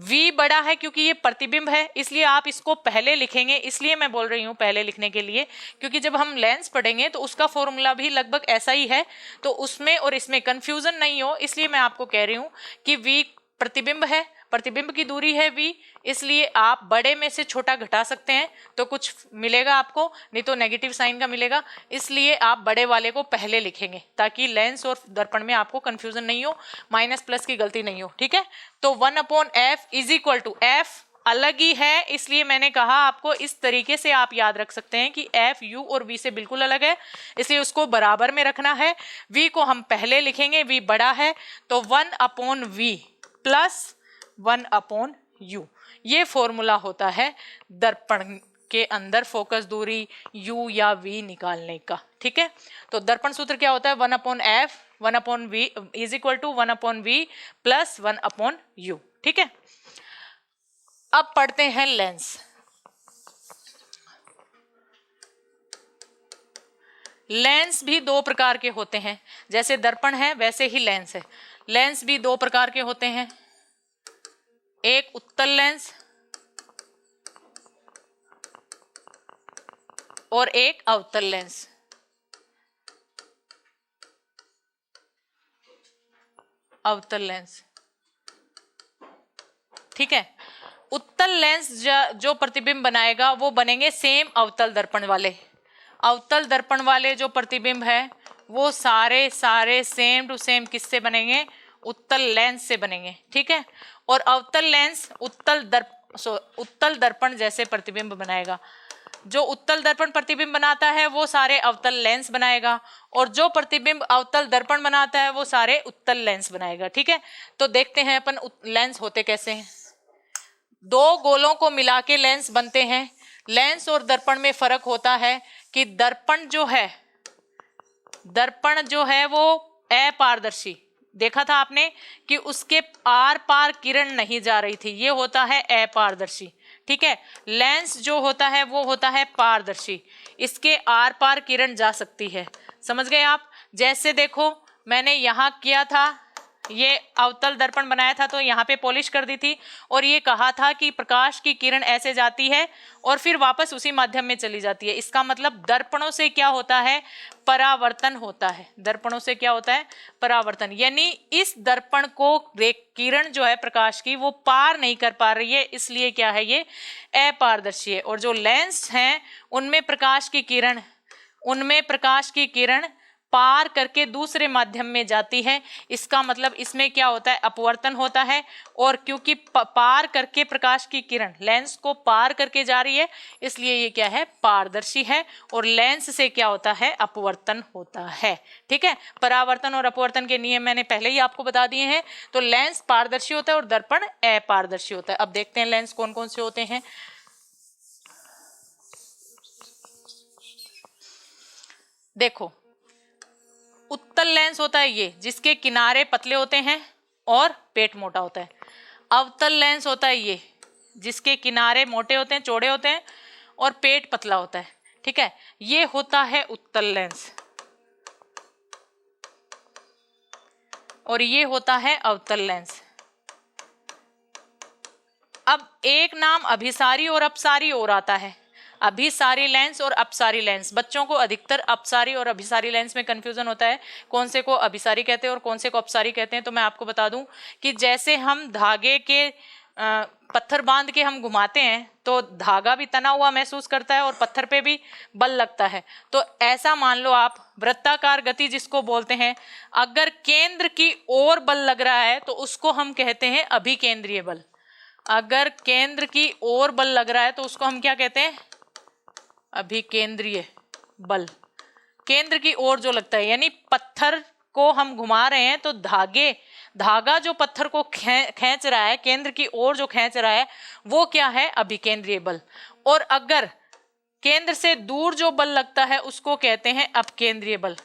V बड़ा है क्योंकि ये प्रतिबिंब है, इसलिए आप इसको पहले लिखेंगे, इसलिए मैं बोल रही हूँ पहले लिखने के लिए, क्योंकि जब हम लेंस पढ़ेंगे तो उसका फॉर्मूला भी लगभग ऐसा ही है, तो उसमें और इसमें कंफ्यूजन नहीं हो, इसलिए मैं आपको कह रही हूँ कि V प्रतिबिंब है, प्रतिबिंब की दूरी है V, इसलिए आप बड़े में से छोटा घटा सकते हैं तो कुछ मिलेगा आपको, नहीं तो नेगेटिव साइन का मिलेगा, इसलिए आप बड़े वाले को पहले लिखेंगे ताकि लेंस और दर्पण में आपको कंफ्यूजन नहीं हो, माइनस प्लस की गलती नहीं हो, ठीक है। तो 1/F is equal to, F अलग ही है, इसलिए मैंने कहा आपको इस तरीके से आप याद रख सकते हैं कि एफ यू और वी से बिल्कुल अलग है, इसलिए उसको बराबर में रखना है। वी को हम पहले लिखेंगे, वी बड़ा है, तो 1/v प्लस 1/u, ये फॉर्मूला होता है दर्पण के अंदर फोकस दूरी u या v निकालने का। ठीक है, तो दर्पण सूत्र क्या होता है, 1/f 1/v is equal to 1/v plus 1/u। ठीक है, अब पढ़ते हैं लेंस। लेंस भी दो प्रकार के होते हैं, जैसे दर्पण है वैसे ही लेंस है। लेंस भी दो प्रकार के होते हैं, एक उत्तल लेंस और एक अवतल लेंस। अवतल लेंस, ठीक है। उत्तल लेंस जो प्रतिबिंब बनाएगा वो बनेंगे सेम अवतल दर्पण वाले। अवतल दर्पण वाले जो प्रतिबिंब है वो सारे सेम टू सेम किससे बनेंगे, उत्तल लेंस से बनेंगे। ठीक है, और अवतल लेंस उत्तल दर्पण जैसे प्रतिबिंब बनाएगा। जो उत्तल दर्पण प्रतिबिंब बनाता है वो सारे अवतल लेंस बनाएगा, और जो प्रतिबिंब अवतल दर्पण बनाता है वो सारे उत्तल लेंस बनाएगा। ठीक है, तो देखते हैं अपन लेंस होते कैसे हैं। दो गोलों को मिला के लेंस बनते हैं। लेंस और दर्पण में फर्क होता है कि दर्पण जो है वो अपारदर्शी, देखा था आपने कि उसके आर पार किरण नहीं जा रही थी, ये होता है अपारदर्शी। ठीक है, लेंस जो होता है वो होता है पारदर्शी, इसके आर पार किरण जा सकती है। समझ गए आप? जैसे देखो मैंने यहाँ किया था, ये अवतल दर्पण बनाया था तो यहाँ पे पॉलिश कर दी थी, और ये कहा था कि प्रकाश की किरण ऐसे जाती है और फिर वापस उसी माध्यम में चली जाती है। इसका मतलब दर्पणों से क्या होता है, परावर्तन होता है। दर्पणों से क्या होता है, परावर्तन, यानी इस दर्पण को किरण जो है प्रकाश की वो पार नहीं कर पा रही है, इसलिए क्या है, ये अपारदर्शी है। और जो लेंस हैं उनमें प्रकाश की किरण पार करके दूसरे माध्यम में जाती है। इसका मतलब इसमें क्या होता है, अपवर्तन होता है, और क्योंकि पार करके प्रकाश की किरण लेंस को पार करके जा रही है, इसलिए ये क्या है, पारदर्शी है। और लेंस से क्या होता है, अपवर्तन होता है। ठीक है, परावर्तन और अपवर्तन के नियम मैंने पहले ही आपको बता दिए हैं। तो लेंस पारदर्शी होता है और दर्पण अपारदर्शी होता है। अब देखते हैं लेंस कौन कौन से होते हैं। देखो, उत्तल लेंस होता है ये, जिसके किनारे पतले होते हैं और पेट मोटा होता है। अवतल लेंस होता है ये, जिसके किनारे मोटे होते हैं, चौड़े होते हैं, और पेट पतला होता है। ठीक है, ये होता है उत्तल लेंस, और ये होता है अवतल लेंस। अब एक नाम अभिसारी और अपसारी और आता है। अभिसारी लेंस और अपसारी लेंस, बच्चों को अधिकतर अपसारी और अभिसारी लेंस में कंफ्यूजन होता है, कौन से को अभिसारी कहते हैं और कौन से को अपसारी कहते हैं। तो मैं आपको बता दूं कि जैसे हम धागे के पत्थर बांध के हम घुमाते हैं तो धागा भी तना हुआ महसूस करता है और पत्थर पे भी बल लगता है। तो ऐसा मान लो आप, वृत्ताकार गति जिसको बोलते हैं, अगर केंद्र की ओर बल लग रहा है तो उसको हम कहते हैं अभिकेंद्रीय बल। अगर केंद्र की ओर बल लग रहा है तो उसको हम क्या कहते हैं, अभिकेंद्रीय बल। केंद्र की ओर जो लगता है, यानी पत्थर को हम घुमा रहे हैं तो धागा जो पत्थर को खींच रहा है, केंद्र की ओर जो खींच रहा है, वो क्या है, अभिकेंद्रीय बल। और अगर केंद्र से दूर जो बल लगता है उसको कहते हैं अपकेंद्रीय बल।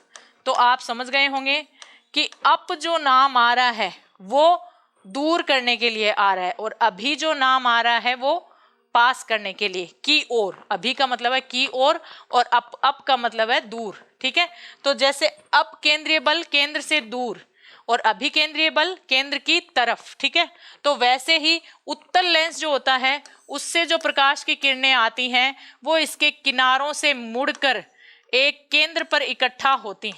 तो आप समझ गए होंगे कि अप जो नाम आ रहा है वो दूर करने के लिए आ रहा है, और अभी जो नाम आ रहा है वो पास करने के लिए, की ओर। अभी का मतलब है की ओर, और अप का मतलब है दूर। ठीक है, तो जैसे अप केंद्रीय बल केंद्र से दूर और अभिकेंद्रीय बल केंद्र की तरफ। ठीक है, तो वैसे ही उत्तल लेंस जो होता है उससे जो प्रकाश की किरणें आती हैं वो इसके किनारों से मुड़कर एक केंद्र पर इकट्ठा होती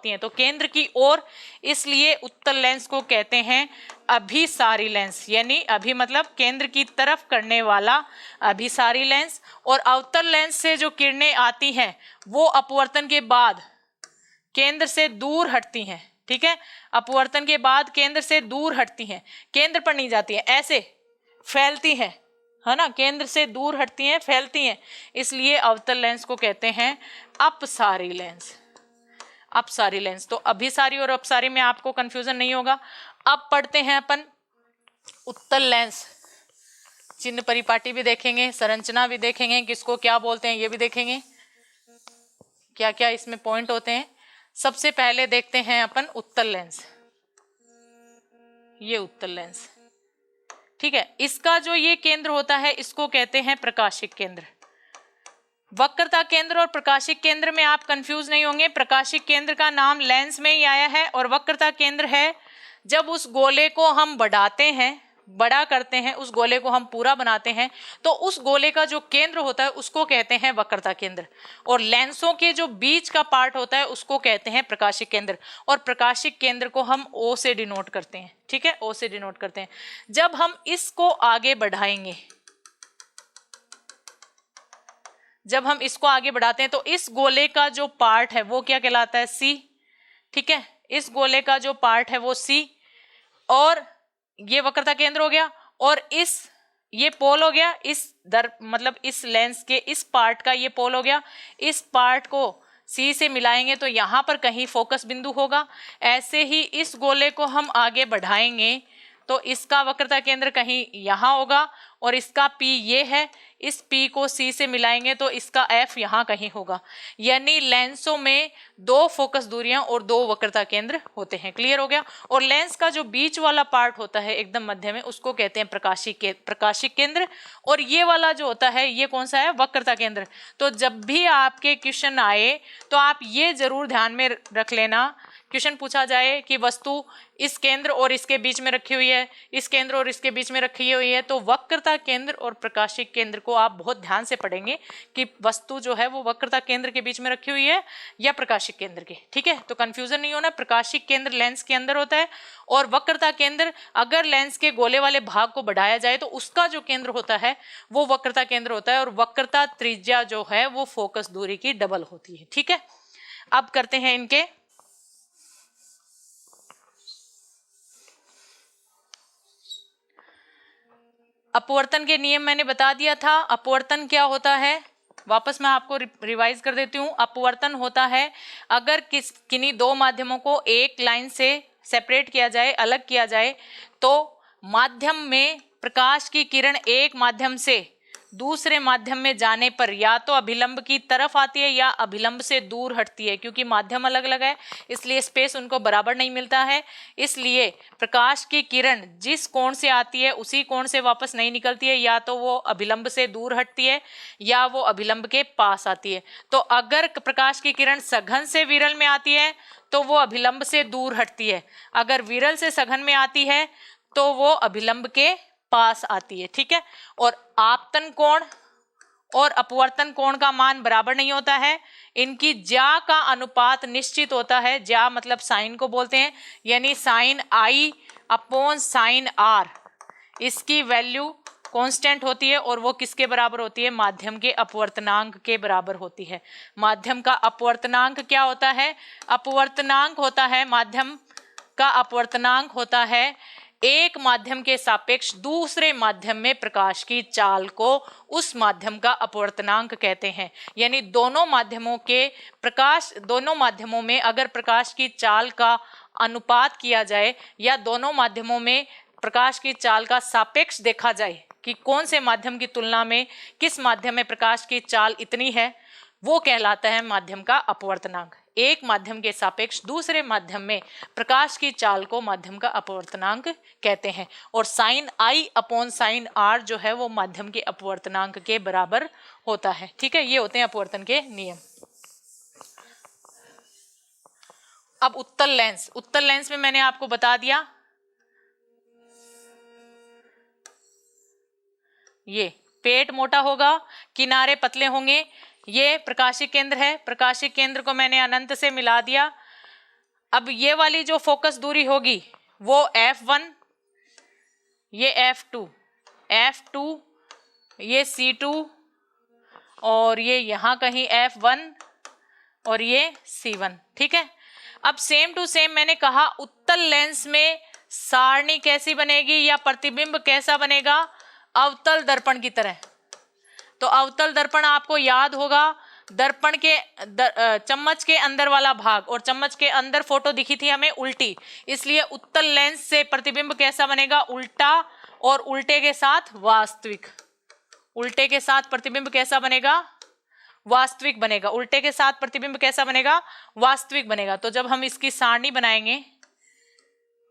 हैं, तो केंद्र की ओर, इसलिए उत्तल लेंस को कहते हैं अभिसारी लेंस, यानी अभी मतलब केंद्र की तरफ करने वाला अभिसारी लेंस। और अवतल लेंस से जो किरणें आती हैं वो अपवर्तन के बाद केंद्र से दूर हटती हैं। ठीक है, अपवर्तन के बाद केंद्र से दूर हटती हैं, केंद्र पर नहीं जाती हैं, ऐसे फैलती हैं, है ना, केंद्र से दूर हटती हैं, फैलती हैं, इसलिए अवतल लेंस को कहते हैं अपसारी लेंस। अपसारी लेंस। तो अभिसारी और अपसारी में आपको कंफ्यूजन नहीं होगा। अब पढ़ते हैं अपन उत्तल लेंस। चिन्ह परिपाटी भी देखेंगे, संरचना भी देखेंगे, किसको क्या बोलते हैं ये भी देखेंगे, क्या क्या इसमें पॉइंट होते हैं। सबसे पहले देखते हैं अपन उत्तल लेंस। ये उत्तल लेंस, ठीक है। इसका जो ये केंद्र होता है इसको कहते हैं प्रकाशिक केंद्र। वक्रता केंद्र और प्रकाशिक केंद्र में आप कंफ्यूज नहीं होंगे। प्रकाशिक केंद्र का नाम लेंस में ही आया है और वक्रता केंद्र है जब उस गोले को हम बढ़ाते हैं, बड़ा करते हैं, उस गोले को हम पूरा बनाते हैं, तो उस गोले का जो केंद्र होता है उसको कहते हैं वक्रता केंद्र। और लेंसों के जो बीच का पार्ट होता है उसको कहते हैं प्रकाशिक केंद्र। और प्रकाशिक केंद्र को हम O से डिनोट करते हैं, ठीक है, O से डिनोट करते हैं। जब हम इसको आगे बढ़ाएंगे, जब हम इसको आगे बढ़ाते हैं तो इस गोले का जो पार्ट है वो क्या कहलाता है, C, ठीक है। इस गोले का जो पार्ट है वो C, और ये वक्रता केंद्र हो गया, और ये पोल हो गया, मतलब इस लेंस के इस पार्ट का ये पोल हो गया। इस पार्ट को C से मिलाएंगे तो यहां पर कहीं फोकस बिंदु होगा। ऐसे ही इस गोले को हम आगे बढ़ाएंगे तो इसका वक्रता केंद्र कहीं यहां होगा, और इसका P ये है, इस P को C से मिलाएंगे तो इसका F यहाँ कहीं होगा। यानी लेंसों में 2 फोकस दूरियां और 2 वक्रता केंद्र होते हैं। क्लियर हो गया। और लेंस का जो बीच वाला पार्ट होता है एकदम मध्य में, उसको कहते हैं प्रकाशिक केंद्र। और ये वाला जो होता है ये कौन सा है, वक्रता केंद्र। तो जब भी आपके क्वेश्चन आए तो आप ये जरूर ध्यान में रख लेना, क्वेश्चन पूछा जाए कि वस्तु इस केंद्र और इसके बीच में रखी हुई है, इस केंद्र और इसके बीच में रखी हुई है, तो वक्रता केंद्र और प्रकाशिक केंद्र को आप बहुत ध्यान से पढ़ेंगे कि वस्तु जो है वो वक्रता केंद्र के बीच में रखी हुई है या प्रकाशिक केंद्र के, ठीक है। तो कंफ्यूजन नहीं होना। प्रकाशिक केंद्र लेंस के अंदर होता है, और वक्रता केंद्र अगर लेंस के गोले वाले भाग को बढ़ाया जाए तो उसका जो केंद्र होता है वो वक्रता केंद्र होता है, और वक्रता त्रिज्या जो है वो फोकस दूरी की डबल होती है, ठीक है। अब करते हैं इनके अपवर्तन के नियम। मैंने बता दिया था अपवर्तन क्या होता है, वापस मैं आपको रिवाइज कर देती हूँ। अपवर्तन होता है अगर किन्हीं 2 माध्यमों को एक लाइन से सेपरेट किया जाए, अलग किया जाए, तो माध्यम में प्रकाश की किरण एक माध्यम से दूसरे माध्यम में जाने पर या तो अभिलंब की तरफ आती है या अभिलंब से दूर हटती है। क्योंकि माध्यम अलग अलग है इसलिए स्पेस उनको बराबर नहीं मिलता है, इसलिए प्रकाश की किरण जिस कोण से आती है उसी कोण से वापस नहीं निकलती है, या तो वो अभिलंब से दूर हटती है या वो अभिलंब के पास आती है। तो अगर प्रकाश की किरण सघन से विरल में आती है तो वो अभिलंब से दूर हटती है, अगर विरल से सघन में आती है तो वो अभिलंब के पास आती है, ठीक है। और आपतन कोण और अपवर्तन कोण का मान बराबर नहीं होता है, इनकी ज्या का अनुपात निश्चित होता है। ज्या मतलब साइन को बोलते हैं, यानी sine I upon sine R, इसकी वैल्यू कांस्टेंट होती है और वो किसके बराबर होती है, माध्यम के अपवर्तनांक के बराबर होती है। माध्यम का अपवर्तनांक क्या होता है, अपवर्तनांक होता है, माध्यम का अपवर्तनांक होता है एक माध्यम के सापेक्ष दूसरे माध्यम में प्रकाश की चाल को उस माध्यम का अपवर्तनांक कहते हैं। यानी दोनों माध्यमों में अगर प्रकाश की चाल का अनुपात किया जाए या दोनों माध्यमों में प्रकाश की चाल का सापेक्ष देखा जाए कि कौन से माध्यम की तुलना में किस माध्यम में प्रकाश की चाल इतनी है, वो कहलाता है माध्यम का अपवर्तनांक। एक माध्यम के सापेक्ष दूसरे माध्यम में प्रकाश की चाल को माध्यम का अपवर्तनांक कहते हैं। और sine I upon sine R जो है वो माध्यम के अपवर्तनांक के बराबर होता है, ठीक है। ये होते हैं अपवर्तन के नियम। अब उत्तल लेंस में मैंने आपको बता दिया, ये पेट मोटा होगा, किनारे पतले होंगे, ये प्रकाशिक केंद्र है, प्रकाशिक केंद्र को मैंने अनंत से मिला दिया। अब ये वाली जो फोकस दूरी होगी वो F1, ये F2, ये C2, और ये यहाँ कहीं F1 और ये C1, ठीक है। अब सेम टू सेम मैंने कहा उत्तल लेंस में सारणी कैसी बनेगी या प्रतिबिंब कैसा बनेगा, अवतल दर्पण की तरह। तो अवतल दर्पण आपको याद होगा, दर्पण के चम्मच के अंदर वाला भाग, और चम्मच के अंदर फोटो दिखी थी हमें उल्टी, इसलिए उत्तल लेंस से प्रतिबिंब कैसा बनेगा, उल्टा, और उल्टे के साथ वास्तविक। उल्टे के साथ प्रतिबिंब कैसा बनेगा, वास्तविक बनेगा। उल्टे के साथ प्रतिबिंब कैसा बनेगा, वास्तविक बनेगा। तो जब हम इसकी सारणी बनाएंगे,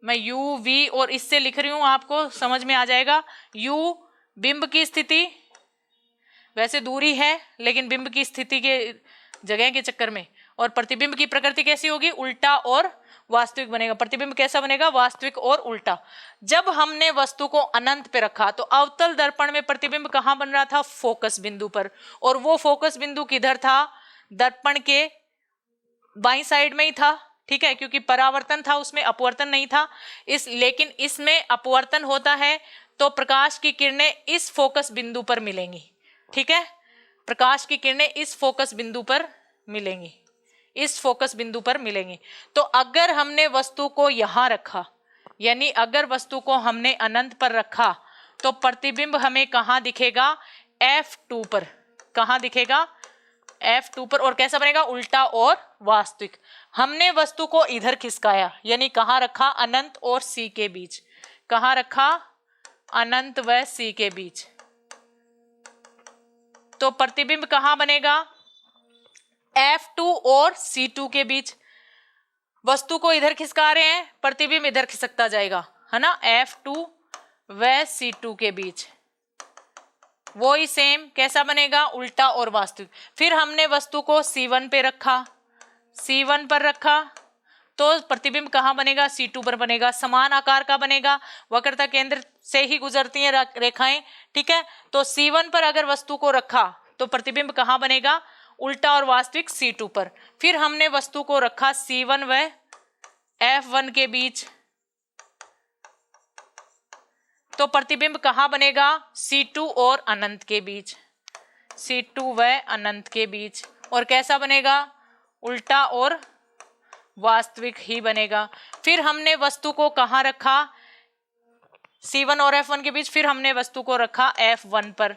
मैं u v और इससे लिख रही हूं, आपको समझ में आ जाएगा। u बिंब की स्थिति, वैसे दूरी है लेकिन बिंब की स्थिति के जगह के चक्कर में, और प्रतिबिंब की प्रकृति कैसी होगी, उल्टा और वास्तविक बनेगा। प्रतिबिंब कैसा बनेगा, वास्तविक और उल्टा। जब हमने वस्तु को अनंत पे रखा तो अवतल दर्पण में प्रतिबिंब कहां बन रहा था, फोकस बिंदु पर, और वो फोकस बिंदु किधर था, दर्पण के बाईं साइड में ही था, ठीक है, क्योंकि परावर्तन था उसमें, अपवर्तन नहीं था। लेकिन इसमें अपवर्तन होता है तो प्रकाश की किरणें इस फोकस बिंदु पर मिलेंगी, ठीक है, प्रकाश की किरणें इस फोकस बिंदु पर मिलेंगी, इस फोकस बिंदु पर मिलेंगी। तो अगर हमने वस्तु को यहां रखा, यानी अगर वस्तु को हमने अनंत पर रखा, तो प्रतिबिंब हमें कहां दिखेगा, F2 पर। कहां दिखेगा, F2 पर। और कैसा बनेगा, उल्टा और वास्तविक। हमने वस्तु को इधर खिसकाया, यानी कहां रखा, अनंत और C के बीच। कहां रखा, अनंत व C के बीच। तो प्रतिबिंब कहां बनेगा, F2 और C2 के बीच। वस्तु को इधर खिसका रहे हैं, प्रतिबिंब इधर खिसकता जाएगा, है ना, F2 व C2 के बीच। वो ही सेम कैसा बनेगा, उल्टा और वास्तविक। फिर हमने वस्तु को C1 पे रखा, C1 पर रखा, तो प्रतिबिंब कहां बनेगा, C2 पर बनेगा। समान आकार का बनेगा, वक्रता केंद्र से ही गुजरती हैं रेखाएं, ठीक है। तो C1 पर अगर वस्तु को रखा तो प्रतिबिंब कहां बनेगा, उल्टा और वास्तविक C2 पर। फिर हमने वस्तु को रखा C1 व F1 के बीच, तो प्रतिबिंब कहां बनेगा, C2 और अनंत के बीच, C2 व अनंत के बीच। और कैसा बनेगा, उल्टा और वास्तविक ही बनेगा। फिर हमने वस्तु को कहां रखा, C1 और F1 के बीच, फिर हमने वस्तु को रखा F1 पर,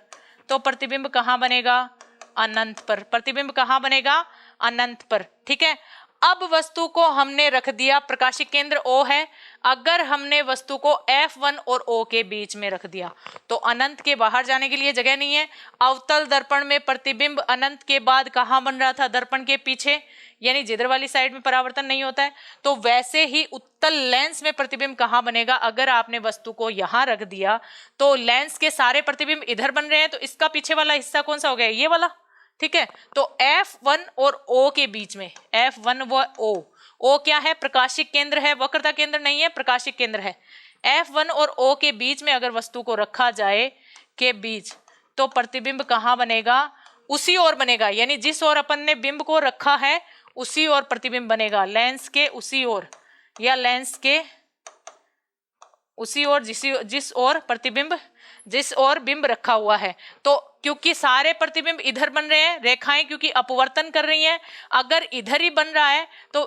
तो प्रतिबिंब कहां बनेगा, अनंत पर। प्रतिबिंब कहां बनेगा, अनंत पर, ठीक है। अब वस्तु को हमने रख दिया, प्रकाशिक केंद्र O है, अगर हमने वस्तु को F1 और O के बीच में रख दिया तो अनंत के बाहर जाने के लिए जगह नहीं है। अवतल दर्पण में प्रतिबिंब अनंत के बाद कहां बन रहा था, दर्पण के पीछे, यानी जिधर वाली साइड में परावर्तन नहीं होता है। तो वैसे ही उत्तल लेंस में प्रतिबिंब कहां बनेगा, अगर आपने वस्तु को यहां रख दिया तो लेंस के सारे प्रतिबिंब इधर बन रहे हैं, तो इसका पीछे वाला हिस्सा कौन सा हो गया, ये वाला, ठीक है। तो F1 और O के बीच में, F1 व O क्या है, प्रकाशिक केंद्र है, वक्रता केंद्र नहीं है, प्रकाशिक केंद्र है। F1 और O के बीच में अगर वस्तु को रखा जाए के बीच, तो प्रतिबिंब कहां बनेगा, उसी ओर बनेगा, यानी जिस ओर अपन ने बिंब को रखा है उसी ओर प्रतिबिंब बनेगा, लेंस के उसी ओर, या लेंस के उसी ओर जिस ओर प्रतिबिंब, जिस ओर बिंब रखा हुआ है। तो क्योंकि सारे प्रतिबिंब इधर बन रहे हैं, रेखाएं क्योंकि अपवर्तन कर रही हैं, अगर इधर ही बन रहा है तो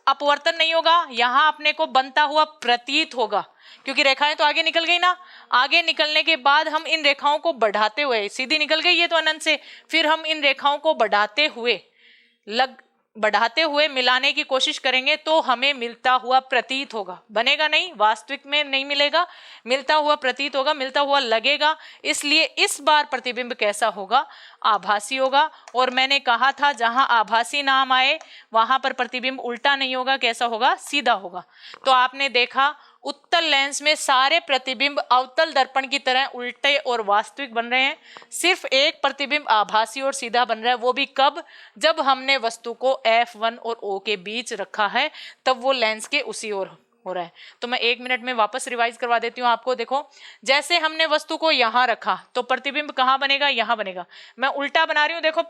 अपवर्तन नहीं होगा, यहां अपने को बनता हुआ प्रतीत होगा, क्योंकि रेखाएं तो आगे निकल गई ना। आगे निकलने के बाद हम इन रेखाओं को बढ़ाते हुए, सीधी निकल गई ये तो अनंत से, फिर हम इन रेखाओं को बढ़ाते हुए मिलाने की कोशिश करेंगे तो हमें मिलता हुआ प्रतीत होगा, बनेगा नहीं, वास्तविक में नहीं मिलेगा, मिलता हुआ प्रतीत होगा, मिलता हुआ लगेगा। इसलिए इस बार प्रतिबिंब कैसा होगा, आभासी होगा। और मैंने कहा था जहां आभासी नाम आए वहां पर प्रतिबिंब उल्टा नहीं होगा, कैसा होगा, सीधा होगा। तो आपने देखा उत्तल लेंस में सारे प्रतिबिंब अवतल दर्पण की तरह उल्टे और वास्तविक बन रहे हैं, सिर्फ एक प्रतिबिंब आभासी और सीधा बन रहा है, वो भी कब, जब हमने वस्तु को F1 और O के बीच रखा है, तब वो लेंस के उसी ओर हो रहा है। तो मैं 1 मिनट में वापस रिवाइज करवा देती हूँ आपको। देखो, जैसे हमने वस्तु को यहां रखा तो प्रतिबिंब कहां बनेगा, यहां बनेगा। मैं उल्टा बना रही हूँ, देखो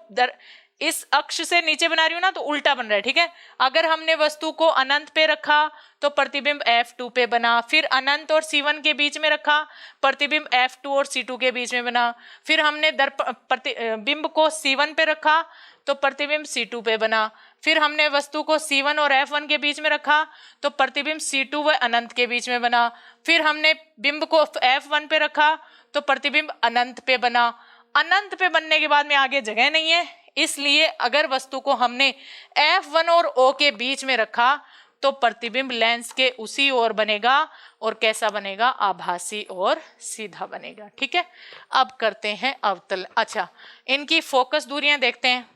इस अक्ष से नीचे बना रही हूँ ना, तो उल्टा बन रहा है, ठीक है। अगर हमने वस्तु को अनंत पे रखा तो प्रतिबिंब F2 पे बना, फिर अनंत और C1 के बीच में रखा, प्रतिबिंब F2 और C2 के बीच में बना, फिर हमने बिंब को C1 पे रखा तो प्रतिबिंब C2 पे बना। फिर हमने वस्तु को C1 और F1 के बीच में रखा तो प्रतिबिंब C2 व अनंत के बीच में बना। फिर हमने बिंब को F1 पे रखा तो प्रतिबिंब अनंत पे बना। अनंत पे बनने के बाद में आगे जगह नहीं है, इसलिए अगर वस्तु को हमने F1 और O के बीच में रखा तो प्रतिबिंब लेंस के उसी ओर बनेगा और कैसा बनेगा, आभासी और सीधा बनेगा। ठीक है, अब करते हैं अवतल। अच्छा, इनकी फोकस दूरियां देखते हैं,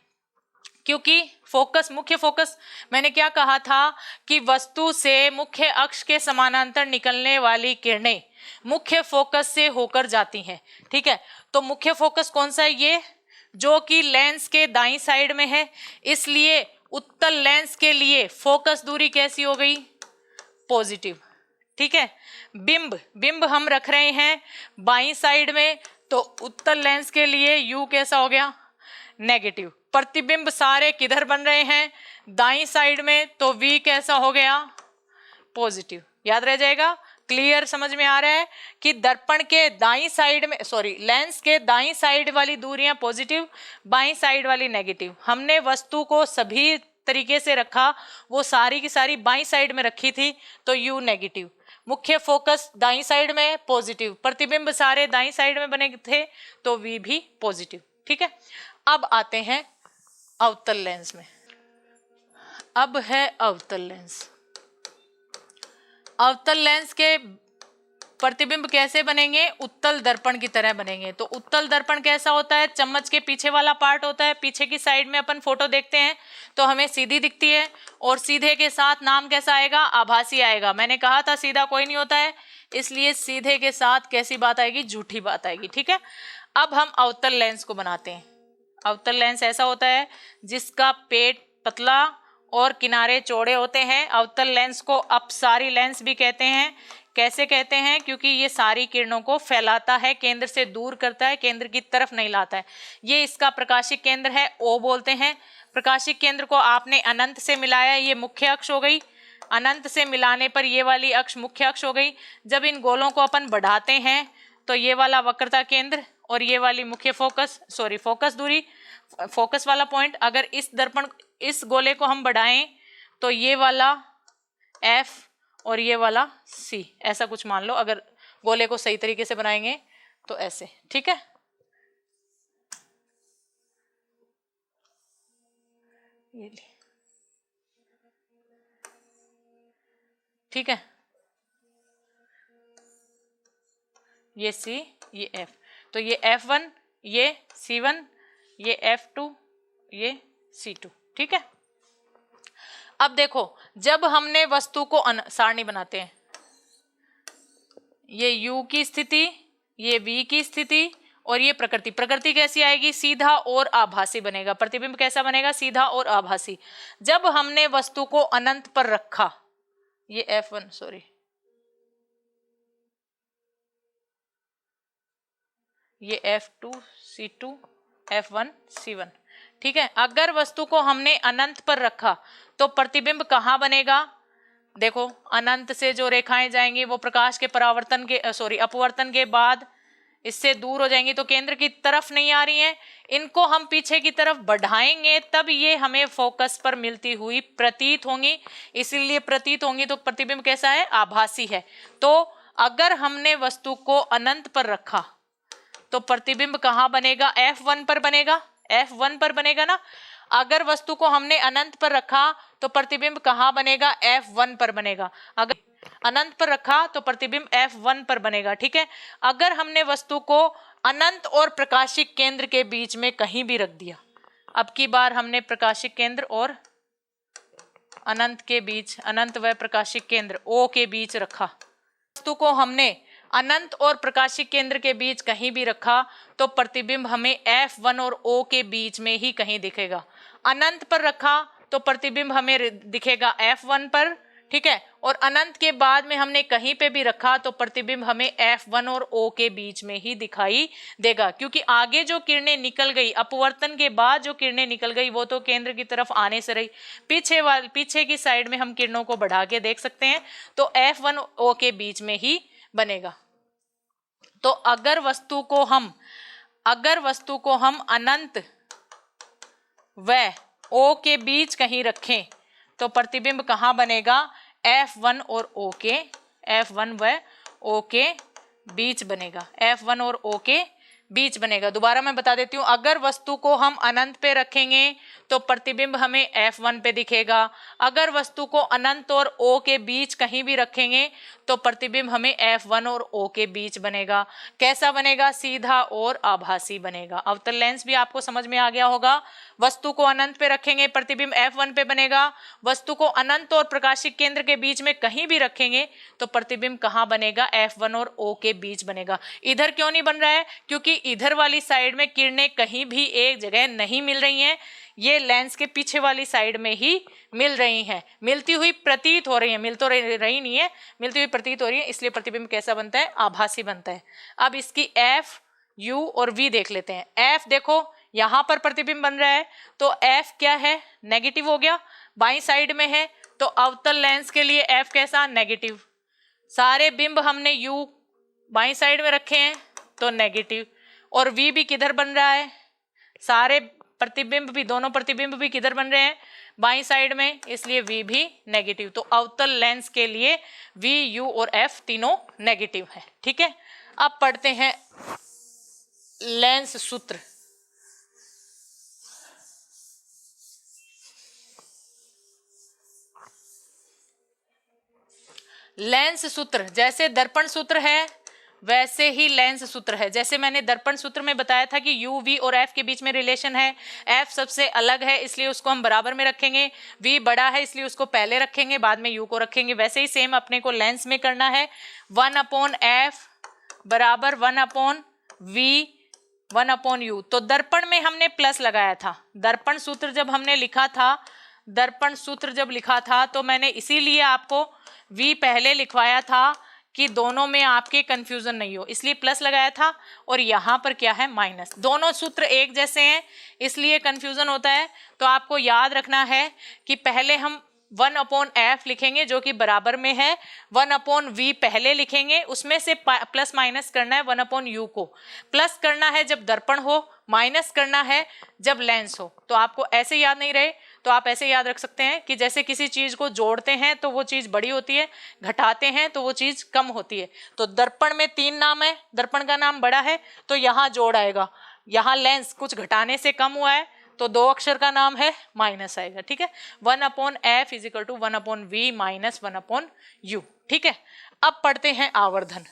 क्योंकि फोकस, मुख्य फोकस, मैंने क्या कहा था कि वस्तु से मुख्य अक्ष के समानांतर निकलने वाली किरणें मुख्य फोकस से होकर जाती हैं। ठीक है, तो मुख्य फोकस कौन सा है, ये जो कि लेंस के दाईं साइड में है, इसलिए उत्तल लेंस के लिए फोकस दूरी कैसी हो गई, पॉजिटिव। ठीक है, बिंब हम रख रहे हैं बाईं साइड में, तो उत्तल लेंस के लिए u कैसा हो गया, नेगेटिव। प्रतिबिंब सारे किधर बन रहे हैं, दाईं साइड में, तो v कैसा हो गया, पॉजिटिव। याद रह जाएगा, क्लियर, समझ में आ रहा है कि दर्पण के दाईं साइड में, सॉरी, लेंस के दाईं साइड वाली दूरियां पॉजिटिव, बाईं साइड वाली नेगेटिव। हमने वस्तु को सभी तरीके से रखा, वो सारी की सारी बाईं साइड में रखी थी, तो u नेगेटिव। मुख्य फोकस दाईं साइड में, पॉजिटिव। प्रतिबिंब सारे दाईं साइड में बने थे, तो v भी पॉजिटिव। ठीक है, अब आते हैं अवतल लेंस में। अब है अवतल लेंस। अवतल लेंस के प्रतिबिंब कैसे बनेंगे, उत्तल दर्पण की तरह बनेंगे। तो उत्तल दर्पण कैसा होता है, चम्मच के पीछे वाला पार्ट होता है, पीछे की साइड में अपन फोटो देखते हैं तो हमें सीधी दिखती है, और सीधे के साथ नाम कैसा आएगा, आभासी आएगा। मैंने कहा था सीधा कोई नहीं होता है, इसलिए सीधे के साथ कैसी बात आएगी, झूठी बात आएगी। ठीक है, अब हम अवतल लेंस को बनाते हैं। अवतल लेंस ऐसा होता है जिसका पेट पतला और किनारे चौड़े होते हैं। अवतल लेंस को अपसारी लेंस भी कहते हैं। कैसे कहते हैं, क्योंकि ये सारी किरणों को फैलाता है, केंद्र से दूर करता है, केंद्र की तरफ नहीं लाता है। ये इसका प्रकाशिक केंद्र है, O बोलते हैं। प्रकाशिक केंद्र को आपने अनंत से मिलाया, ये मुख्य अक्ष हो गई। अनंत से मिलाने पर ये वाली अक्ष मुख्य अक्ष हो गई। जब इन गोलों को अपन बढ़ाते हैं तो ये वाला वक्रता केंद्र और ये वाली मुख्य फोकस, सॉरी, फोकस दूरी, फोकस वाला पॉइंट, अगर इस दर्पण, इस गोले को हम बढ़ाएं तो ये वाला F और ये वाला C, ऐसा कुछ मान लो। अगर गोले को सही तरीके से बनाएंगे तो ऐसे। ठीक है, ये ले, ठीक है, ये C, ये F, तो ये F1, ये C1, ये F2, ये C2। ठीक है, अब देखो, जब हमने वस्तु को सारणी बनाते हैं, ये u की स्थिति, ये v की स्थिति और ये प्रकृति। प्रकृति कैसी आएगी, सीधा और आभासी बनेगा। प्रतिबिंब कैसा बनेगा, सीधा और आभासी। जब हमने वस्तु को अनंत पर रखा, ये F1, सॉरी, ये F2, C2, F1, C1। ठीक है, अगर वस्तु को हमने अनंत पर रखा तो प्रतिबिंब कहाँ बनेगा, देखो, अनंत से जो रेखाएं जाएंगी वो प्रकाश के परावर्तन के, सॉरी, अपवर्तन के बाद इससे दूर हो जाएंगी, तो केंद्र की तरफ नहीं आ रही हैं। इनको हम पीछे की तरफ बढ़ाएंगे तब ये हमें फोकस पर मिलती हुई प्रतीत होंगी, इसीलिए प्रतीत होंगी। तो प्रतिबिंब कैसा है, आभासी है। तो अगर हमने वस्तु को अनंत पर रखा तो प्रतिबिंब कहाँ बनेगा, F1 पर बनेगा, F1 पर बनेगा ना। अगर वस्तु को हमने अनंत पर रखा तो प्रतिबिंब कहाँ बनेगा, F1 पर बनेगा। अगर अनंत पर रखा तो प्रतिबिंब F1 पर बनेगा। ठीक है, अगर हमने वस्तु को अनंत और प्रकाशिक केंद्र के बीच में कहीं भी रख दिया, अब की बार हमने प्रकाशिक केंद्र और अनंत के बीच, अनंत व प्रकाशिक केंद्र O के बीच रखा, वस्तु को हमने अनंत और प्रकाशिक केंद्र के बीच कहीं भी रखा तो प्रतिबिंब हमें F1 और O के बीच में ही कहीं दिखेगा। अनंत पर रखा तो प्रतिबिंब हमें दिखेगा F1 पर। ठीक है, और अनंत के बाद में हमने कहीं पे भी रखा तो प्रतिबिंब हमें F1 और O के बीच में ही दिखाई देगा, क्योंकि आगे जो किरणें निकल गई, अपवर्तन के बाद जो किरणें निकल गई वो तो केंद्र की तरफ आने से रही, पीछे की साइड में हम किरणों को बढ़ा के देख सकते हैं, तो F1 O के बीच में ही बनेगा। तो अगर वस्तु को हम अनंत व O के बीच कहीं रखें तो प्रतिबिंब कहाँ बनेगा, F1 और O के, F1 व O के बीच बनेगा, F1 और O के बीच बनेगा। दोबारा मैं बता देती हूँ, अगर वस्तु को हम अनंत पे रखेंगे तो प्रतिबिंब हमें F1 पे दिखेगा, अगर वस्तु को अनंत और O के बीच कहीं भी रखेंगे तो प्रतिबिंब हमें F1 और O के बीच बनेगा। कैसा बनेगा, सीधा और आभासी बनेगा। अवतल लेंस भी आपको समझ में आ गया होगा। वस्तु को अनंत पे रखेंगे प्रतिबिंब F1 पे बनेगा, वस्तु को अनंत और प्रकाशिक केंद्र के बीच में कहीं भी रखेंगे तो प्रतिबिंब कहाँ बनेगा, F1 और O के बीच बनेगा। इधर क्यों नहीं बन रहा है, क्योंकि इधर वाली साइड में किरणें कहीं भी एक जगह नहीं मिल रही हैं, ये लेंस के पीछे वाली साइड में ही मिल रही हैं, मिलती हुई प्रतीत हो रही हैं, मिल तो रही नहीं है, मिलती हुई प्रतीत हो रही है, इसलिए प्रतिबिंब कैसा बनता है, आभासी बनता है। अब इसकी F, U और V देख लेते हैं। F देखो यहां पर प्रतिबिंब बन रहा है तो F क्या है, नेगेटिव हो गया, बाई साइड में है तो अवतल लेंस के लिए F कैसा, नेगेटिव। सारे बिंब हमने U बाई साइड में रखे हैं तो नेगेटिव, और V भी किधर बन रहा है, सारे प्रतिबिंब भी, दोनों प्रतिबिंब भी किधर बन रहे हैं, बाई साइड में, इसलिए V भी नेगेटिव। तो अवतल लेंस के लिए V, U और F तीनों नेगेटिव है। ठीक है, अब पढ़ते हैं लेंस सूत्र। लेंस सूत्र जैसे दर्पण सूत्र है वैसे ही लेंस सूत्र है। जैसे मैंने दर्पण सूत्र में बताया था कि U, V और F के बीच में रिलेशन है, F सबसे अलग है इसलिए उसको हम बराबर में रखेंगे, V बड़ा है इसलिए उसको पहले रखेंगे, बाद में U को रखेंगे। वैसे ही सेम अपने को लेंस में करना है। 1/F बराबर 1/V 1/U। तो दर्पण में हमने प्लस लगाया था, दर्पण सूत्र जब हमने लिखा था, दर्पण सूत्र जब लिखा था तो मैंने इसीलिए आपको V पहले लिखवाया था कि दोनों में आपके कंफ्यूजन नहीं हो, इसलिए प्लस लगाया था, और यहाँ पर क्या है, माइनस। दोनों सूत्र एक जैसे हैं इसलिए कंफ्यूजन होता है। तो आपको याद रखना है कि पहले हम 1/F लिखेंगे जो कि बराबर में है, 1/V पहले लिखेंगे, उसमें से प्लस माइनस करना है 1/U को। प्लस करना है जब दर्पण हो, माइनस करना है जब लेंस हो। तो आपको ऐसे याद नहीं रहे तो आप ऐसे याद रख सकते हैं कि जैसे किसी चीज को जोड़ते हैं तो वो चीज बड़ी होती है, घटाते हैं तो वो चीज कम होती है। तो दर्पण में 3 नाम है, दर्पण का नाम बड़ा है तो यहाँ जोड़ आएगा, यहाँ लेंस कुछ घटाने से कम हुआ है तो 2 अक्षर का नाम है, माइनस आएगा। ठीक है, 1/F is equal to 1/V minus 1/U। ठीक है, अब पढ़ते हैं आवर्धन।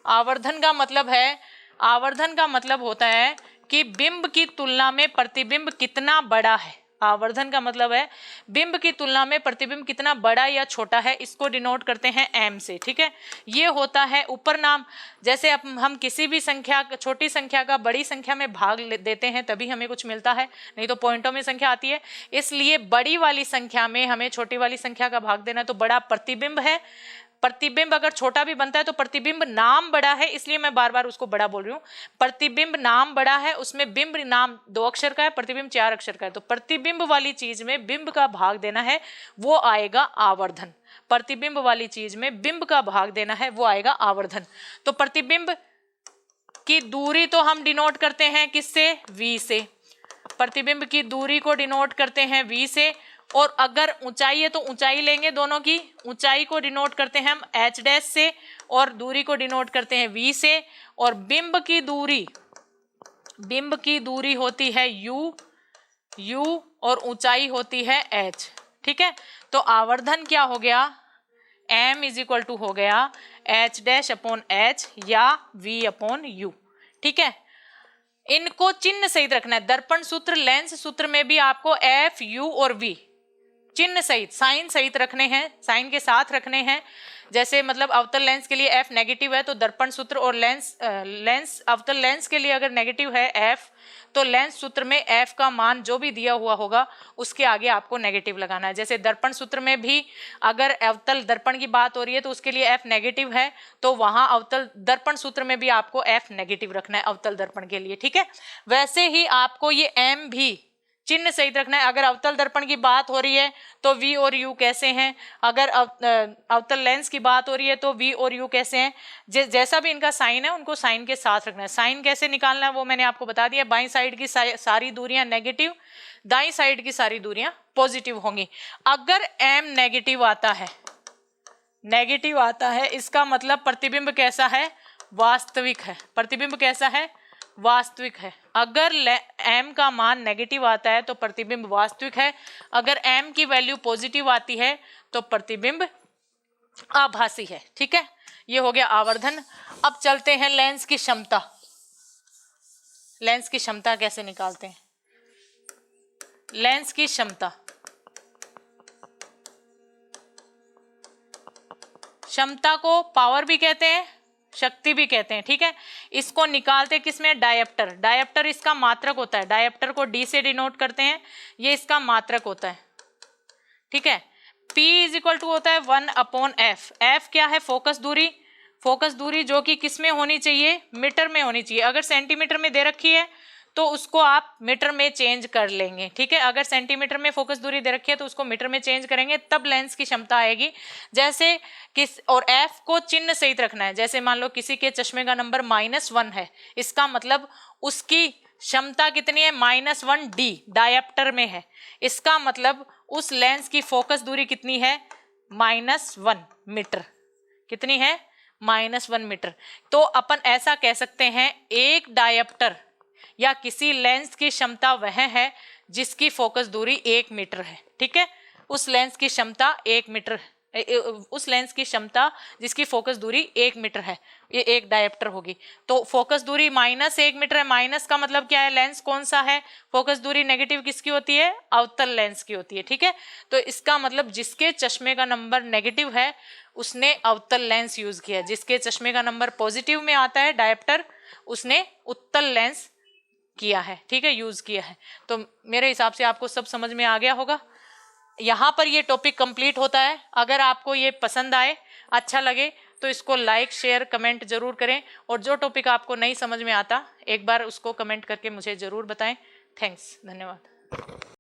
आवर्धन का मतलब है, आवर्धन का मतलब होता है कि बिंब की तुलना में प्रतिबिंब कितना बड़ा है। आवर्धन का मतलब है बिंब की तुलना में प्रतिबिंब कितना बड़ा या छोटा है, इसको डिनोट करते हैं m से। ठीक है, ये होता है ऊपर नाम। जैसे हम किसी भी संख्या, छोटी संख्या का बड़ी संख्या में भाग देते हैं तभी हमें कुछ मिलता है, नहीं तो पॉइंटों में संख्या आती है। इसलिए बड़ी वाली संख्या में हमें छोटी वाली संख्या का भाग देना, तो बड़ा प्रतिबिंब है। प्रतिबिंब अगर छोटा भी बनता है तो प्रतिबिंब नाम बड़ा है, इसलिए मैं बार बार उसको बड़ा बोल रही हूँ। प्रतिबिंब नाम बड़ा है, उसमें बिंब नाम 2 अक्षर का है, प्रतिबिंब 4 अक्षर का है। तो प्रतिबिंब वाली चीज में बिंब का भाग देना है, वो आएगा आवर्धन। प्रतिबिंब वाली चीज में बिंब का भाग देना है, वो आएगा आवर्धन। तो प्रतिबिंब की दूरी तो हम डिनोट करते हैं किससे, V से। प्रतिबिंब की दूरी को डिनोट करते हैं V से, और अगर ऊंचाई है तो ऊंचाई लेंगे, दोनों की ऊंचाई को डिनोट करते हैं हम H डैश से, और दूरी को डिनोट करते हैं V से। और बिंब की दूरी होती है U और ऊंचाई होती है H। ठीक है, तो आवर्धन क्या हो गया, m इज इक्वल टू हो गया H डैश अपॉन H या V अपॉन U। ठीक है, इनको चिन्ह सहित रखना है। दर्पण सूत्र, लेंस सूत्र में भी आपको F, U और V चिन्ह सहित, साइन सहित रखने हैं, साइन के साथ रखने हैं। जैसे मतलब अवतल लेंस के लिए F नेगेटिव है तो दर्पण सूत्र और लेंस अवतल लेंस के लिए अगर नेगेटिव है F, तो लेंस सूत्र में F का मान जो भी दिया हुआ होगा उसके आगे आपको नेगेटिव लगाना है। जैसे दर्पण सूत्र में भी अगर अवतल दर्पण की बात हो रही है तो उसके लिए F नेगेटिव है, तो वहां अवतल दर्पण सूत्र में भी आपको F नेगेटिव रखना है अवतल दर्पण के लिए। ठीक है, वैसे ही आपको ये M भी चिन्ह सहित रखना है। अगर अवतल दर्पण की बात हो रही है तो V और U कैसे हैं, अगर अवतल लेंस की बात हो रही है तो V और U कैसे हैं, जैसा भी इनका साइन है उनको साइन के साथ रखना है। साइन कैसे निकालना है वो मैंने आपको बता दिया। बाईं साइड की सारी दूरियां नेगेटिव, दाईं साइड की सारी दूरियां पॉजिटिव होंगी। अगर M नेगेटिव आता है, नेगेटिव आता है, इसका मतलब प्रतिबिंब कैसा है, वास्तविक है। प्रतिबिंब कैसा है, वास्तविक है। अगर m का मान नेगेटिव आता है तो प्रतिबिंब वास्तविक है। अगर m की वैल्यू पॉजिटिव आती है तो प्रतिबिंब आभासी है। ठीक है, ये हो गया आवर्धन। अब चलते हैं लेंस की क्षमता। लेंस की क्षमता कैसे निकालते हैं, लेंस की क्षमता, क्षमता को पावर भी कहते हैं, शक्ति भी कहते हैं। ठीक है, इसको निकालते किसमें, डायप्टर। डायप्टर इसका मात्रक होता है, डायप्टर को D से डिनोट करते हैं, ये इसका मात्रक होता है। ठीक है, P इज इक्वल टू होता है 1/f। f क्या है, फोकस दूरी। फोकस दूरी जो कि किस में होनी चाहिए, मीटर में होनी चाहिए। अगर सेंटीमीटर में दे रखी है तो उसको आप मीटर में चेंज कर लेंगे। ठीक है, अगर सेंटीमीटर में फोकस दूरी दे रखी है तो उसको मीटर में चेंज करेंगे, तब लेंस की क्षमता आएगी। जैसे और f को चिन्ह सहित रखना है। जैसे मान लो किसी के चश्मे का नंबर -1 है, इसका मतलब उसकी क्षमता कितनी है, -1d डायप्टर में है। इसका मतलब उस लेंस की फोकस दूरी कितनी है, -1 मीटर। कितनी है, -1 मीटर। तो अपन ऐसा कह सकते हैं, एक डायप्टर या किसी लेंस की क्षमता वह है जिसकी फोकस दूरी 1 मीटर है। ठीक है, उस लेंस की क्षमता 1 मीटर, उस लेंस की क्षमता जिसकी फोकस दूरी 1 मीटर है, ये एक डायप्टर होगी। तो फोकस दूरी -1 मीटर है। माइनस का मतलब क्या है, लेंस कौन सा है, फोकस दूरी नेगेटिव किसकी होती है, अवतल लेंस की होती है। ठीक है, तो इसका मतलब जिसके चश्मे का नंबर नेगेटिव है उसने अवतल लेंस यूज किया, जिसके चश्मे का नंबर पॉजिटिव में आता है डायप्टर, उसने उत्तल लेंस किया है। ठीक है, यूज किया है। तो मेरे हिसाब से आपको सब समझ में आ गया होगा। यहाँ पर ये टॉपिक कंप्लीट होता है। अगर आपको ये पसंद आए, अच्छा लगे तो इसको लाइक शेयर कमेंट जरूर करें, और जो टॉपिक आपको नहीं समझ में आता एक बार उसको कमेंट करके मुझे जरूर बताएं। थैंक्स, धन्यवाद।